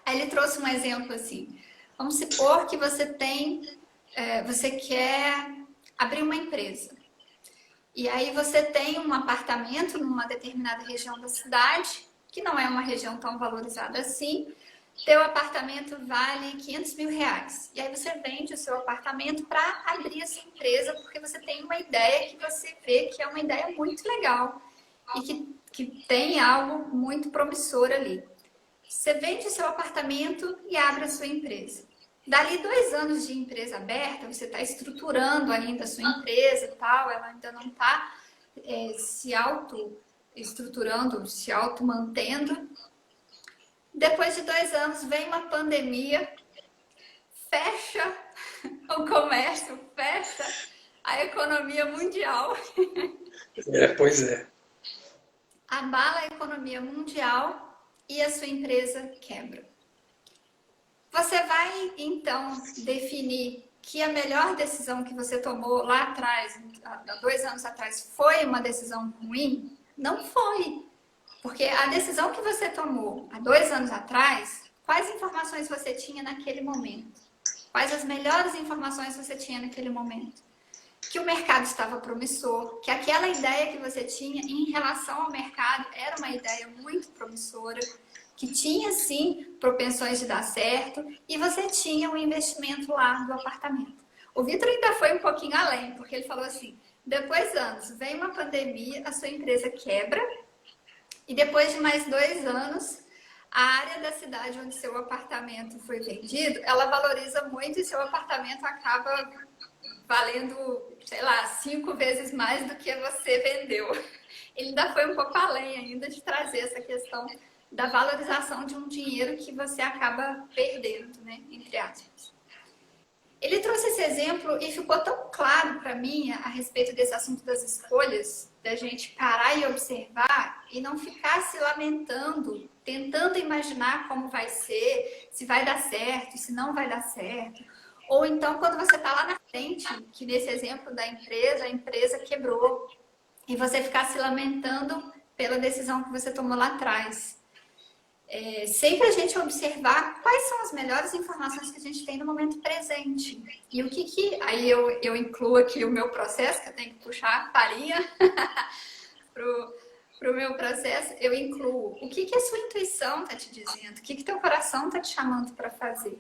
Aí ele trouxe um exemplo assim. Vamos supor que você quer abrir uma empresa. E aí você tem um apartamento numa determinada região da cidade, que não é uma região tão valorizada assim. Teu apartamento vale R$500 mil. E aí você vende o seu apartamento para abrir essa empresa, porque você tem uma ideia que você vê que é uma ideia muito legal e que tem algo muito promissor ali. Você vende o seu apartamento e abre a sua empresa. Dali 2 anos de empresa aberta, você está estruturando ainda a sua empresa e tal, ela ainda não está se auto-estruturando, se auto-mantendo. Depois de 2 anos, vem uma pandemia, fecha o comércio, fecha a economia mundial. Pois é. Abala a economia mundial e a sua empresa quebra. Você vai, então, definir que a melhor decisão que você tomou lá atrás, há 2 anos atrás, foi uma decisão ruim? Não foi. Porque a decisão que você tomou há 2 anos atrás, quais informações você tinha naquele momento? Quais as melhores informações você tinha naquele momento? Que o mercado estava promissor, que aquela ideia que você tinha em relação ao mercado era uma ideia muito promissora, que tinha sim propensões de dar certo, e você tinha um investimento lá do apartamento. O Vitor ainda foi um pouquinho além, porque ele falou assim, depois de anos, vem uma pandemia, a sua empresa quebra, e depois de mais 2 anos, a área da cidade onde seu apartamento foi vendido, ela valoriza muito e seu apartamento acaba valendo, sei lá, 5 vezes mais do que você vendeu. Ele ainda foi um pouco além ainda de trazer essa questão da valorização de um dinheiro que você acaba perdendo, né? Entre aspas. Ele trouxe esse exemplo e ficou tão claro para mim a respeito desse assunto das escolhas, da gente parar e observar e não ficar se lamentando, tentando imaginar como vai ser, se vai dar certo, se não vai dar certo. Ou então, quando você está lá na frente, que nesse exemplo da empresa, a empresa quebrou, e você ficar se lamentando pela decisão que você tomou lá atrás. Sempre a gente observar quais são as melhores informações que a gente tem no momento presente. E o que aí eu incluo aqui o meu processo, que eu tenho que puxar a palhinha para o meu processo, eu incluo o que a sua intuição está te dizendo, o que teu coração está te chamando para fazer.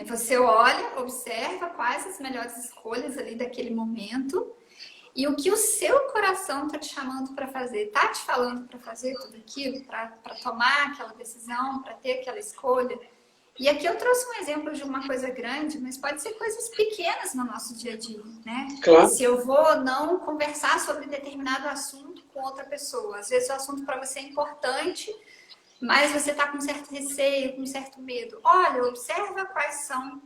Você olha, observa quais as melhores escolhas ali daquele momento e o que o seu coração está te chamando para fazer. Está te falando para fazer tudo aquilo, para tomar aquela decisão, para ter aquela escolha. E aqui eu trouxe um exemplo de uma coisa grande, mas pode ser coisas pequenas no nosso dia a dia, né? Claro. Se eu vou não conversar sobre determinado assunto com outra pessoa, às vezes o assunto para você é importante, mas você está com certo receio, com certo medo. Olha, observa quais são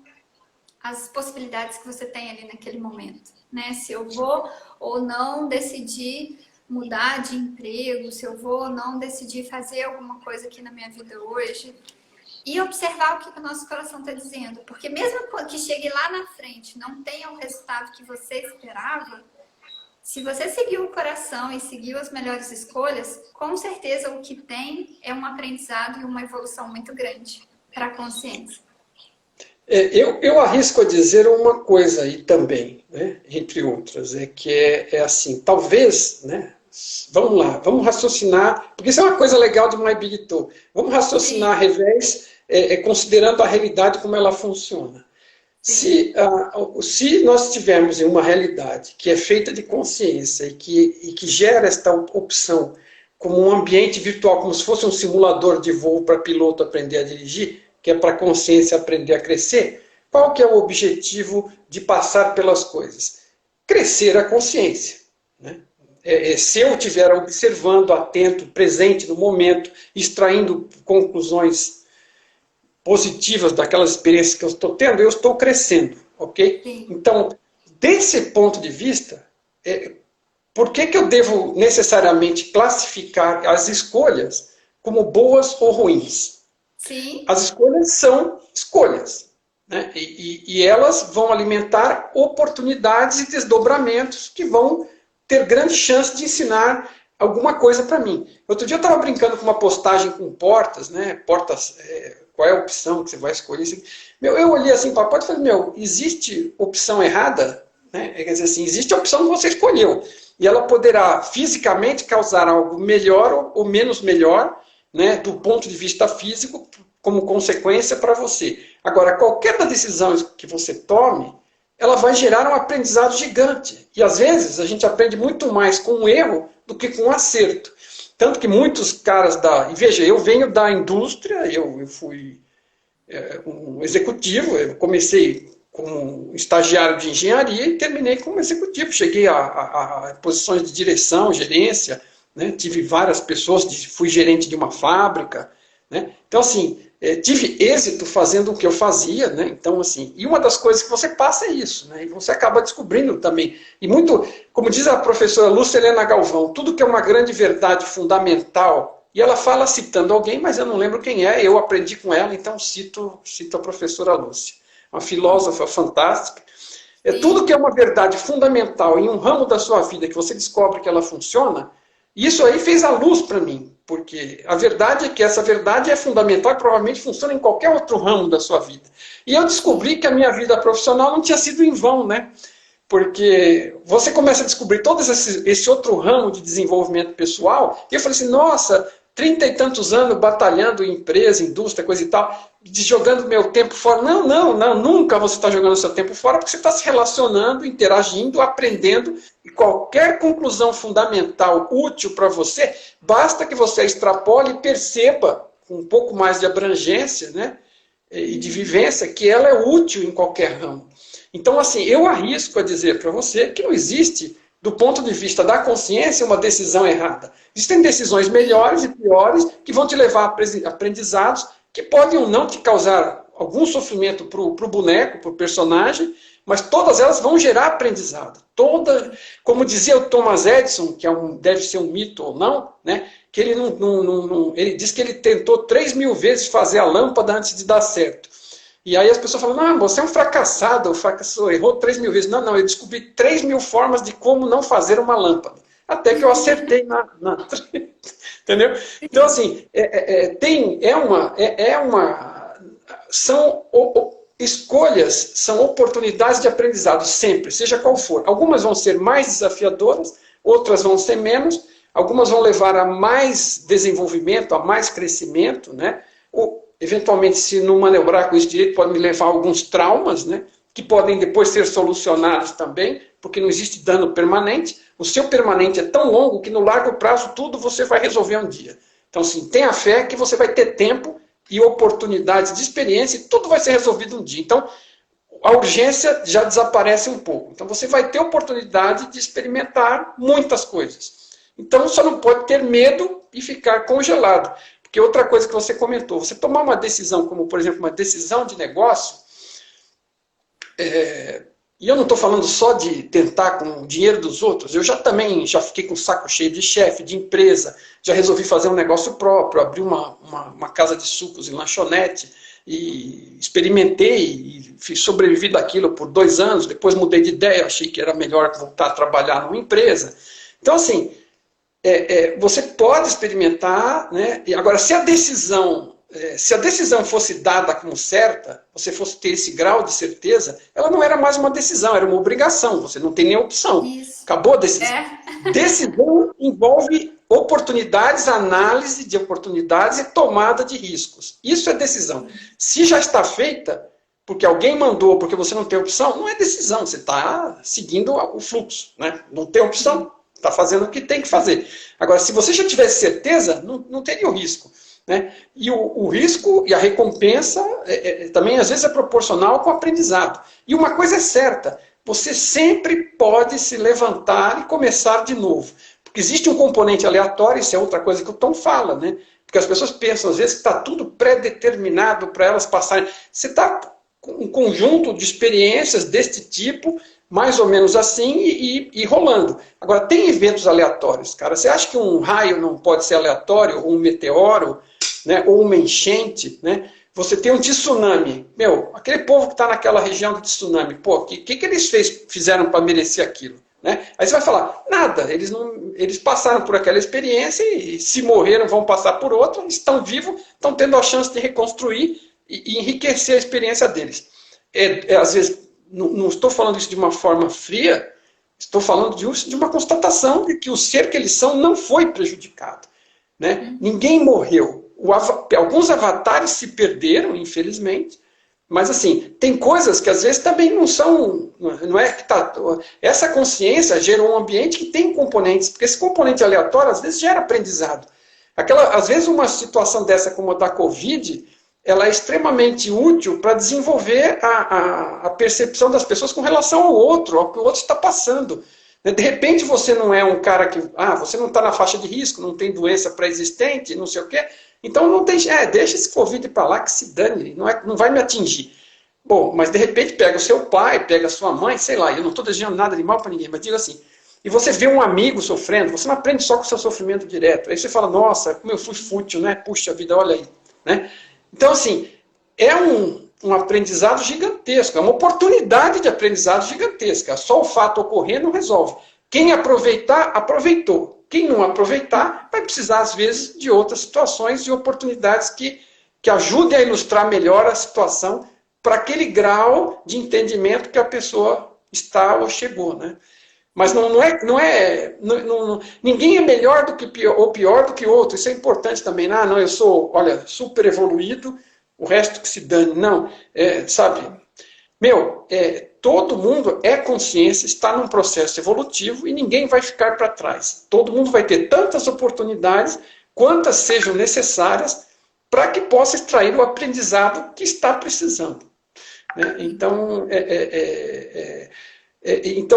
as possibilidades que você tem ali naquele momento, né? Se eu vou ou não decidir mudar de emprego, se eu vou ou não decidir fazer alguma coisa aqui na minha vida hoje. E observar o que o nosso coração está dizendo. Porque mesmo que chegue lá na frente, não tenha o resultado que você esperava, se você seguiu o coração e seguiu as melhores escolhas, com certeza o que tem é um aprendizado e uma evolução muito grande para a consciência. Eu arrisco a dizer uma coisa aí também, né, entre outras, que é assim, talvez, né, vamos lá, vamos raciocinar, porque isso é uma coisa legal de My Big Tool, vamos raciocinar ao revés, considerando a realidade como ela funciona. Se nós tivermos uma realidade que é feita de consciência e que gera esta opção como um ambiente virtual, como se fosse um simulador de voo para piloto aprender a dirigir, que é para a consciência aprender a crescer, qual que é o objetivo de passar pelas coisas? Crescer a consciência. Né? Se eu estiver observando, atento, presente no momento, extraindo conclusões positivas daquelas experiências que eu estou tendo, eu estou crescendo, ok? Sim. Então, desse ponto de vista, por que eu devo necessariamente classificar as escolhas como boas ou ruins? Sim. As escolhas são escolhas, né? E elas vão alimentar oportunidades e desdobramentos que vão ter grande chance de ensinar alguma coisa para mim. Outro dia eu estava brincando com uma postagem com portas, né? Portas, qual é a opção que você vai escolher? Eu olhei assim para a porta e falei, existe opção errada? Né? Quer dizer assim, existe a opção que você escolheu. E ela poderá fisicamente causar algo melhor ou menos melhor, né, do ponto de vista físico, como consequência para você. Agora, qualquer decisão que você tome, ela vai gerar um aprendizado gigante. E às vezes a gente aprende muito mais com um erro do que com um acerto. Tanto que muitos caras e veja, eu venho da indústria, eu fui um executivo, eu comecei como estagiário de engenharia e terminei como executivo. Cheguei a posições de direção, gerência, né? Tive várias pessoas, fui gerente de uma fábrica, né? Então, assim, tive êxito fazendo o que eu fazia, né? Então, assim, e uma das coisas que você passa é isso, né? E você acaba descobrindo também. E muito, como diz a professora Lúcia Helena Galvão, tudo que é uma grande verdade fundamental e ela fala citando alguém, mas eu não lembro quem é, eu aprendi com ela, então cito a professora Lúcia, uma filósofa fantástica. É tudo que é uma verdade fundamental em um ramo da sua vida que você descobre que ela funciona, isso aí fez a luz para mim, porque a verdade é que essa verdade é fundamental e provavelmente funciona em qualquer outro ramo da sua vida. E eu descobri que a minha vida profissional não tinha sido em vão, né? Porque você começa a descobrir todo esse outro ramo de desenvolvimento pessoal, e eu falei assim, nossa, 30 e tantos anos batalhando em empresa, indústria, coisa e tal, jogando meu tempo fora. Não, não, não, nunca você está jogando seu tempo fora, porque você está se relacionando, interagindo, aprendendo, e qualquer conclusão fundamental, útil para você, basta que você extrapole e perceba, com um pouco mais de abrangência, né, e de vivência, que ela é útil em qualquer ramo. Então, assim, eu arrisco a dizer para você que não existe, do ponto de vista da consciência, uma decisão errada. Existem decisões melhores e piores que vão te levar a aprendizados que podem ou não te causar algum sofrimento para o boneco, para o personagem, mas todas elas vão gerar aprendizado. Como dizia o Thomas Edison, que deve ser um mito ou não, né, que ele, ele diz que ele tentou 3.000 vezes fazer a lâmpada antes de dar certo. E aí as pessoas falam, não, você é um fracassado, fracassou, errou 3.000 vezes. Não, não, eu descobri 3.000 formas de como não fazer uma lâmpada. Até que eu acertei entendeu? Então, assim, são escolhas, são oportunidades de aprendizado, sempre, seja qual for. Algumas vão ser mais desafiadoras, outras vão ser menos, algumas vão levar a mais desenvolvimento, a mais crescimento, né? Eventualmente, se não manobrar com isso direito, pode me levar a alguns traumas, né, que podem depois ser solucionados também, porque não existe dano permanente. O seu permanente é tão longo que no largo prazo tudo você vai resolver um dia. Então, assim, tenha fé que você vai ter tempo e oportunidades de experiência e tudo vai ser resolvido um dia. Então, a urgência já desaparece um pouco. Então, você vai ter oportunidade de experimentar muitas coisas. Então, só não pode ter medo e ficar congelado. Porque outra coisa que você comentou, você tomar uma decisão, como por exemplo uma decisão de negócio, e eu não estou falando só de tentar com o dinheiro dos outros, eu já fiquei com o saco cheio de chefe, de empresa, já resolvi fazer um negócio próprio, abri uma casa de sucos e lanchonete, e experimentei e sobrevivi daquilo por 2 anos, depois mudei de ideia, achei que era melhor voltar a trabalhar numa empresa. Então assim, você pode experimentar, né? E agora, se a decisão fosse dada como certa, você fosse ter esse grau de certeza, ela não era mais uma decisão, era uma obrigação, você não tem nem opção. Isso. Acabou a decisão. Decisão envolve oportunidades, análise de oportunidades e tomada de riscos. Isso é decisão. Se já está feita, porque alguém mandou, porque você não tem opção, não é decisão, você está seguindo o fluxo, né? Não tem opção. Está fazendo o que tem que fazer. Agora, se você já tivesse certeza, não teria o risco. Né? E o risco e a recompensa também, às vezes, é proporcional com o aprendizado. E uma coisa é certa, você sempre pode se levantar e começar de novo. Porque existe um componente aleatório, isso é outra coisa que o Tom fala, né? Porque as pessoas pensam, às vezes, que está tudo pré-determinado para elas passarem. Você está com um conjunto de experiências deste tipo, mais ou menos assim, e rolando. Agora, tem eventos aleatórios, cara. Você acha que um raio não pode ser aleatório, ou um meteoro, né, ou uma enchente, né? Você tem um tsunami. Aquele povo que está naquela região do tsunami, pô, o que eles fizeram para merecer aquilo? Né? Aí você vai falar, nada, eles passaram por aquela experiência e se morreram vão passar por outra, estão vivos, estão tendo a chance de reconstruir e enriquecer a experiência deles. Às vezes, não estou falando isso de uma forma fria, estou falando de uma constatação de que o ser que eles são não foi prejudicado. Né? Ninguém morreu. Alguns avatares se perderam, infelizmente, mas assim, tem coisas que às vezes também não são, não é que tá, essa consciência gerou um ambiente que tem componentes, porque esse componente aleatório às vezes gera aprendizado. Às vezes uma situação dessa como a da Covid, ela é extremamente útil para desenvolver a percepção das pessoas com relação ao que o outro está passando. De repente você não é um cara que, você não está na faixa de risco, não tem doença pré-existente, não sei o quê, então não tem, deixa esse Covid para lá que se dane, não vai me atingir. Bom, mas de repente pega o seu pai, pega a sua mãe, sei lá, eu não estou desejando nada de mal para ninguém, mas digo assim, e você vê um amigo sofrendo, você não aprende só com o seu sofrimento direto. Aí você fala, nossa, como eu fui fútil, né? Puxa vida, olha aí. Né? Então, assim, é um aprendizado gigantesco, é uma oportunidade de aprendizado gigantesca. Só o fato ocorrer não resolve. Quem aproveitar, aproveitou. Quem não aproveitar, vai precisar, às vezes, de outras situações e oportunidades que ajudem a ilustrar melhor a situação para aquele grau de entendimento que a pessoa está ou chegou, né? Mas ninguém é melhor do que pior, ou pior do que outro. Isso é importante também. Ah, não, eu sou, olha, super evoluído, o resto que se dane. Não, sabe? Todo mundo é consciência, está num processo evolutivo e ninguém vai ficar para trás. Todo mundo vai ter tantas oportunidades quantas sejam necessárias para que possa extrair o aprendizado que está precisando. Né? Então,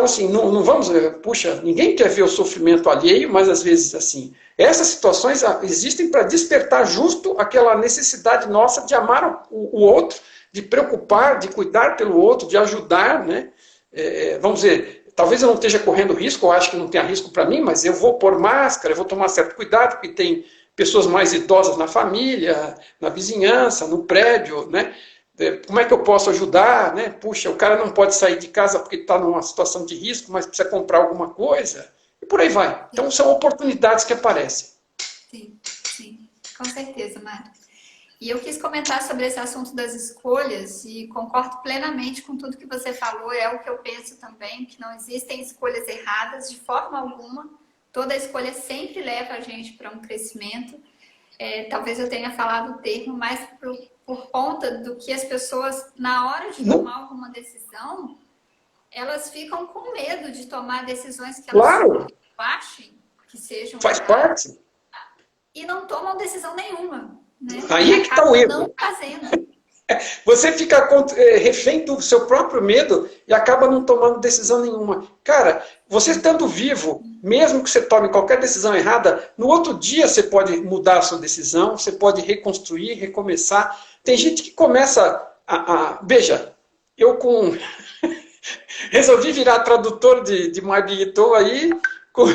assim, não vamos... Puxa, ninguém quer ver o sofrimento alheio, mas às vezes, assim, essas situações existem para despertar justo aquela necessidade nossa de amar o outro, de preocupar, de cuidar pelo outro, de ajudar, né? Vamos dizer, talvez eu não esteja correndo risco, eu acho que não tenha risco para mim, mas eu vou pôr máscara, eu vou tomar certo cuidado, porque tem pessoas mais idosas na família, na vizinhança, no prédio, né? Como é que eu posso ajudar, né? Puxa, o cara não pode sair de casa porque está numa situação de risco, mas precisa comprar alguma coisa, e por aí vai. Então, são oportunidades que aparecem. Sim, com certeza, Mário. E eu quis comentar sobre esse assunto das escolhas e concordo plenamente com tudo que você falou, é o que eu penso também, que não existem escolhas erradas de forma alguma, toda escolha sempre leva a gente para um crescimento. Talvez eu tenha falado o termo, mas por conta do que as pessoas, na hora de tomar alguma decisão, elas ficam com medo de tomar decisões que elas achem que sejam faz parte. E não tomam decisão nenhuma. Né? Aí é que está o erro. Não fazendo. Você fica refém do seu próprio medo e acaba não tomando decisão nenhuma. Cara, você estando vivo, mesmo que você tome qualquer decisão errada, no outro dia você pode mudar a sua decisão, você pode reconstruir, recomeçar. Tem gente que começa Veja, eu resolvi virar tradutor de Marguerito aí com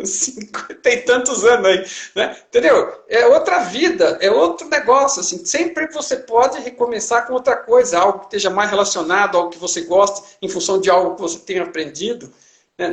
50 e tantos anos aí, né? Entendeu? É outra vida, é outro negócio, assim. Sempre você pode recomeçar com outra coisa, algo que esteja mais relacionado ao que você gosta, em função de algo que você tenha aprendido. Né?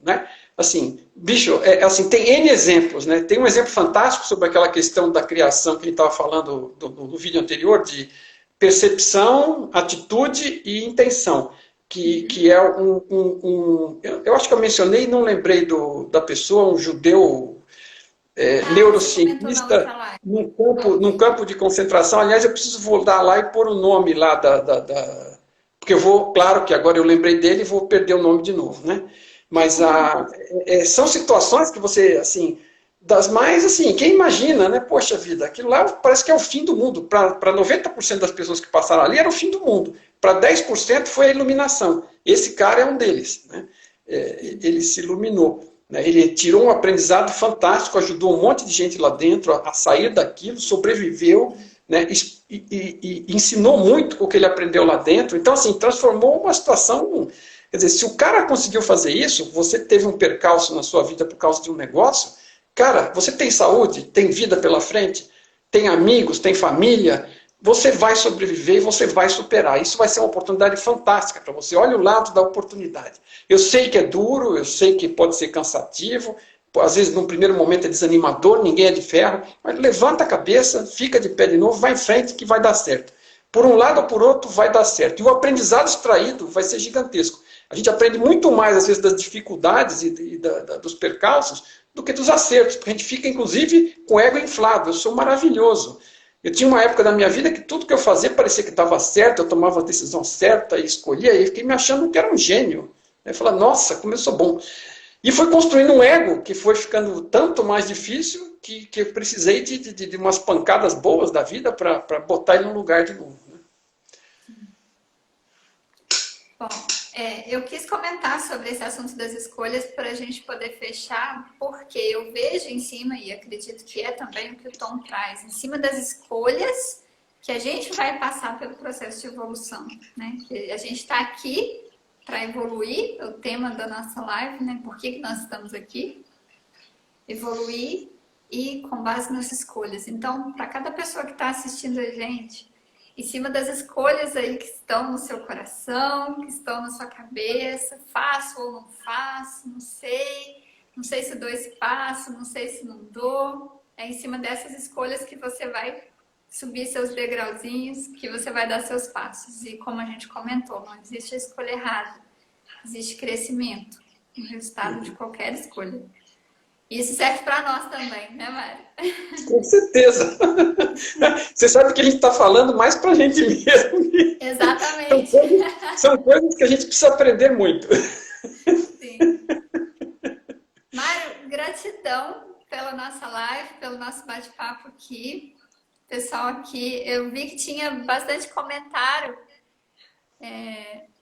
Né? Assim, bicho, assim, tem N exemplos, né? Tem um exemplo fantástico sobre aquela questão da criação que a gente estava falando do vídeo anterior, de percepção, atitude e intenção. Que é eu acho que eu mencionei e não lembrei da pessoa, um judeu neurocientista num campo de concentração. Aliás, eu preciso voltar lá e pôr o nome lá porque eu vou, claro que agora eu lembrei dele e vou perder o nome de novo, né? Mas são situações que você, assim, das mais, assim, quem imagina, né? Poxa vida, aquilo lá parece que é o fim do mundo. Para 90% das pessoas que passaram ali era o fim do mundo. Para 10% foi a iluminação. Esse cara é um deles. Né? Ele se iluminou. Né? Ele tirou um aprendizado fantástico, ajudou um monte de gente lá dentro a sair daquilo, sobreviveu, né? E ensinou muito o que ele aprendeu lá dentro. Então, assim, transformou uma situação... Quer dizer, se o cara conseguiu fazer isso, você teve um percalço na sua vida por causa de um negócio, cara, você tem saúde, tem vida pela frente, tem amigos, tem família... Você vai sobreviver e você vai superar. Isso vai ser uma oportunidade fantástica para você. Olha o lado da oportunidade. Eu sei que é duro, eu sei que pode ser cansativo, às vezes num primeiro momento é desanimador, ninguém é de ferro, mas levanta a cabeça, fica de pé de novo, vai em frente que vai dar certo. Por um lado ou por outro vai dar certo. E o aprendizado extraído vai ser gigantesco. A gente aprende muito mais, às vezes, das dificuldades e dos percalços do que dos acertos, porque a gente fica, inclusive, com o ego inflado. Eu sou maravilhoso. Eu tinha uma época da minha vida que tudo que eu fazia parecia que estava certo, eu tomava a decisão certa e escolhia, e fiquei me achando que era um gênio. Eu falei, nossa, como eu sou bom. E foi construindo um ego que foi ficando tanto mais difícil que eu precisei de umas pancadas boas da vida para botar ele no lugar de novo. Né? Bom, eu quis comentar sobre esse assunto das escolhas para a gente poder fechar, porque eu vejo em cima, e acredito que é também o que o Tom traz, em cima das escolhas que a gente vai passar pelo processo de evolução. Né? Que a gente está aqui para evoluir, o tema da nossa live, né? Por que nós estamos aqui? Evoluir e com base nas escolhas. Então, para cada pessoa que está assistindo a gente, em cima das escolhas aí que estão no seu coração, que estão na sua cabeça, faço ou não faço, não sei se dou esse passo, não sei se não dou. É em cima dessas escolhas que você vai subir seus degrauzinhos, que você vai dar seus passos. E como a gente comentou, não existe a escolha errada, existe crescimento no resultado de qualquer escolha. Isso serve para nós também, né, Mário? Com certeza. Você sabe que a gente está falando mais para a gente mesmo. Exatamente. São coisas que a gente precisa aprender muito. Sim. Mário, gratidão pela nossa live, pelo nosso bate-papo aqui. Pessoal aqui, eu vi que tinha bastante comentário.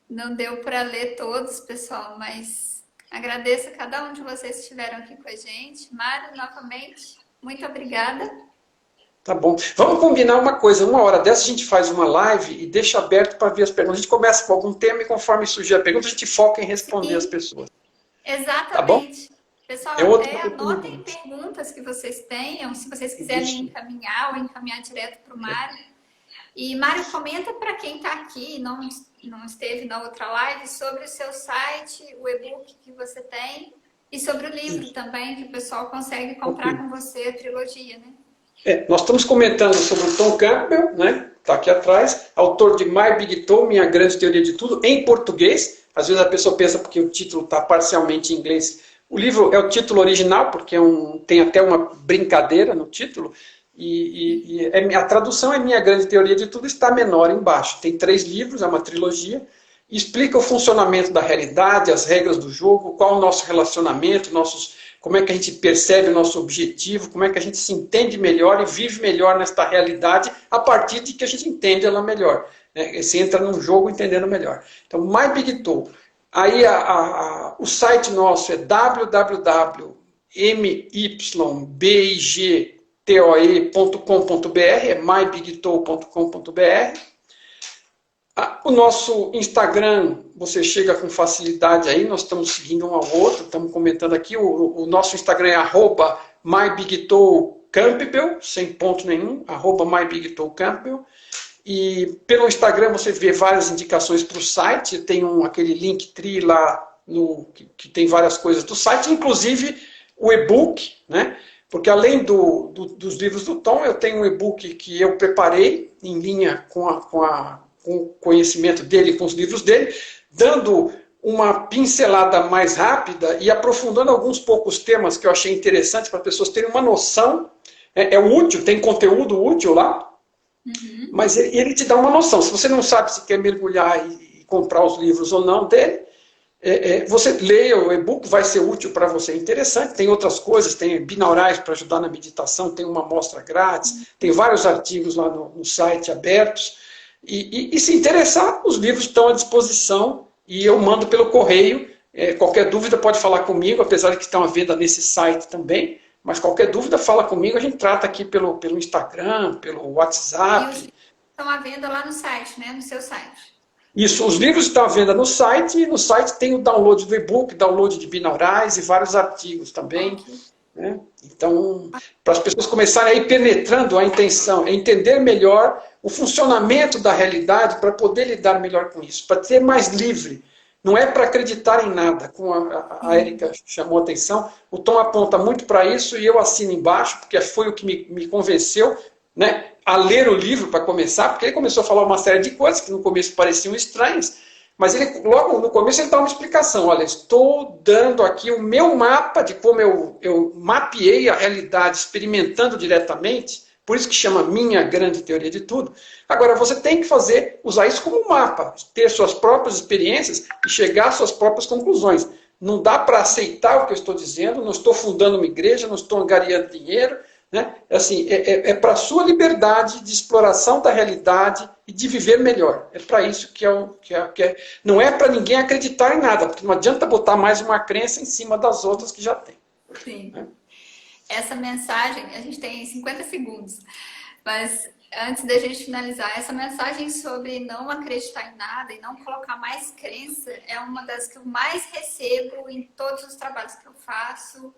Não deu para ler todos, pessoal, mas agradeço a cada um de vocês que estiveram aqui com a gente. Mário, novamente, muito obrigada. Tá bom. Vamos combinar uma coisa. Uma hora dessa a gente faz uma live e deixa aberto para ver as perguntas. A gente começa com algum tema e conforme surgir a pergunta, a gente foca em responder as pessoas. Exatamente. Tá bom? Pessoal, anotem perguntas que vocês tenham, se vocês quiserem encaminhar ou encaminhar direto para o Mário. E, Mário, comenta para quem está aqui e não esteve na outra live sobre o seu site, o e-book que você tem e sobre o livro também, que o pessoal consegue comprar com você, a trilogia, né? Nós estamos comentando sobre o Tom Campbell, né? Está aqui atrás, autor de My Big Tom, Minha Grande Teoria de Tudo, em português. Às vezes a pessoa pensa porque o título está parcialmente em inglês. O livro é o título original, porque tem até uma brincadeira no título, e a tradução é Minha Grande Teoria de Tudo, está menor embaixo. Tem 3 livros, é uma trilogia, e explica o funcionamento da realidade, as regras do jogo, qual o nosso relacionamento, como é que a gente percebe o nosso objetivo, como é que a gente se entende melhor e vive melhor nesta realidade a partir de que a gente entende ela melhor. Né? Você entra num jogo entendendo melhor. Então, My Big Tool. Aí o site nosso é www.mybigtoe.com.br, é mybigtoe.com.br. O nosso Instagram, você chega com facilidade aí, nós estamos seguindo um ao outro, estamos comentando aqui, o nosso Instagram é @mybigtoecampbell, sem ponto nenhum, @mybigtoecampbell. E pelo Instagram você vê várias indicações para o site, tem aquele Linktree lá que tem várias coisas do site, inclusive o e-book, né? Porque além dos livros do Tom, eu tenho um e-book que eu preparei em linha com o conhecimento dele, com os livros dele, dando uma pincelada mais rápida e aprofundando alguns poucos temas que eu achei interessante para as pessoas terem uma noção. É útil, tem conteúdo útil lá. Uhum. Mas ele te dá uma noção. Se você não sabe se quer mergulhar e comprar os livros ou não dele, você lê o e-book, vai ser útil para você, interessante. Tem outras coisas, tem binaurais para ajudar na meditação, tem uma amostra grátis, tem vários artigos lá no site abertos. E se interessar, os livros estão à disposição e eu mando pelo correio. Qualquer dúvida pode falar comigo, apesar de que estão à venda nesse site também. Mas qualquer dúvida, fala comigo, a gente trata aqui pelo Instagram, pelo WhatsApp. E os estão à venda lá no site, né? No seu site. Isso, os livros estão à venda no site, e no site tem o download do e-book, download de binaurais e vários artigos também. Okay. Né? Então, para as pessoas começarem a ir penetrando, a intenção é entender melhor o funcionamento da realidade para poder lidar melhor com isso, para ser mais livre. Não é para acreditar em nada, como a Érica chamou a atenção. O Tom aponta muito para isso e eu assino embaixo, porque foi o que me convenceu, né, a ler o livro para começar, porque ele começou a falar uma série de coisas que no começo pareciam estranhas, mas ele, logo no começo ele dá uma explicação. Olha, estou dando aqui o meu mapa de como eu mapeei a realidade experimentando diretamente. Por isso que chama Minha Grande Teoria de Tudo. Agora, você tem que usar isso como um mapa, ter suas próprias experiências e chegar às suas próprias conclusões. Não dá para aceitar o que eu estou dizendo, não estou fundando uma igreja, não estou angariando dinheiro. Né? Assim, para a sua liberdade de exploração da realidade e de viver melhor. É para isso que não é para ninguém acreditar em nada, porque não adianta botar mais uma crença em cima das outras que já tem. Sim. Né? Essa mensagem, a gente tem 50 segundos, mas antes da gente finalizar, essa mensagem sobre não acreditar em nada e não colocar mais crença é uma das que eu mais recebo em todos os trabalhos que eu faço,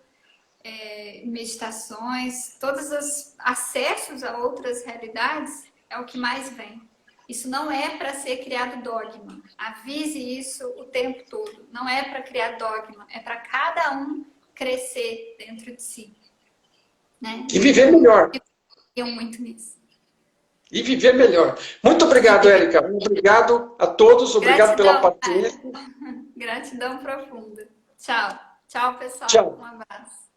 meditações, todos os acessos a outras realidades é o que mais vem. Isso não é para ser criado dogma. Avise isso o tempo todo. Não é para criar dogma, é para cada um crescer dentro de si. Né? E viver melhor. Eu muito nisso. E viver melhor. Muito obrigado, Érica. Obrigado a todos. Obrigado pela paciência. Gratidão profunda. Tchau. Tchau, pessoal. Tchau. Um abraço.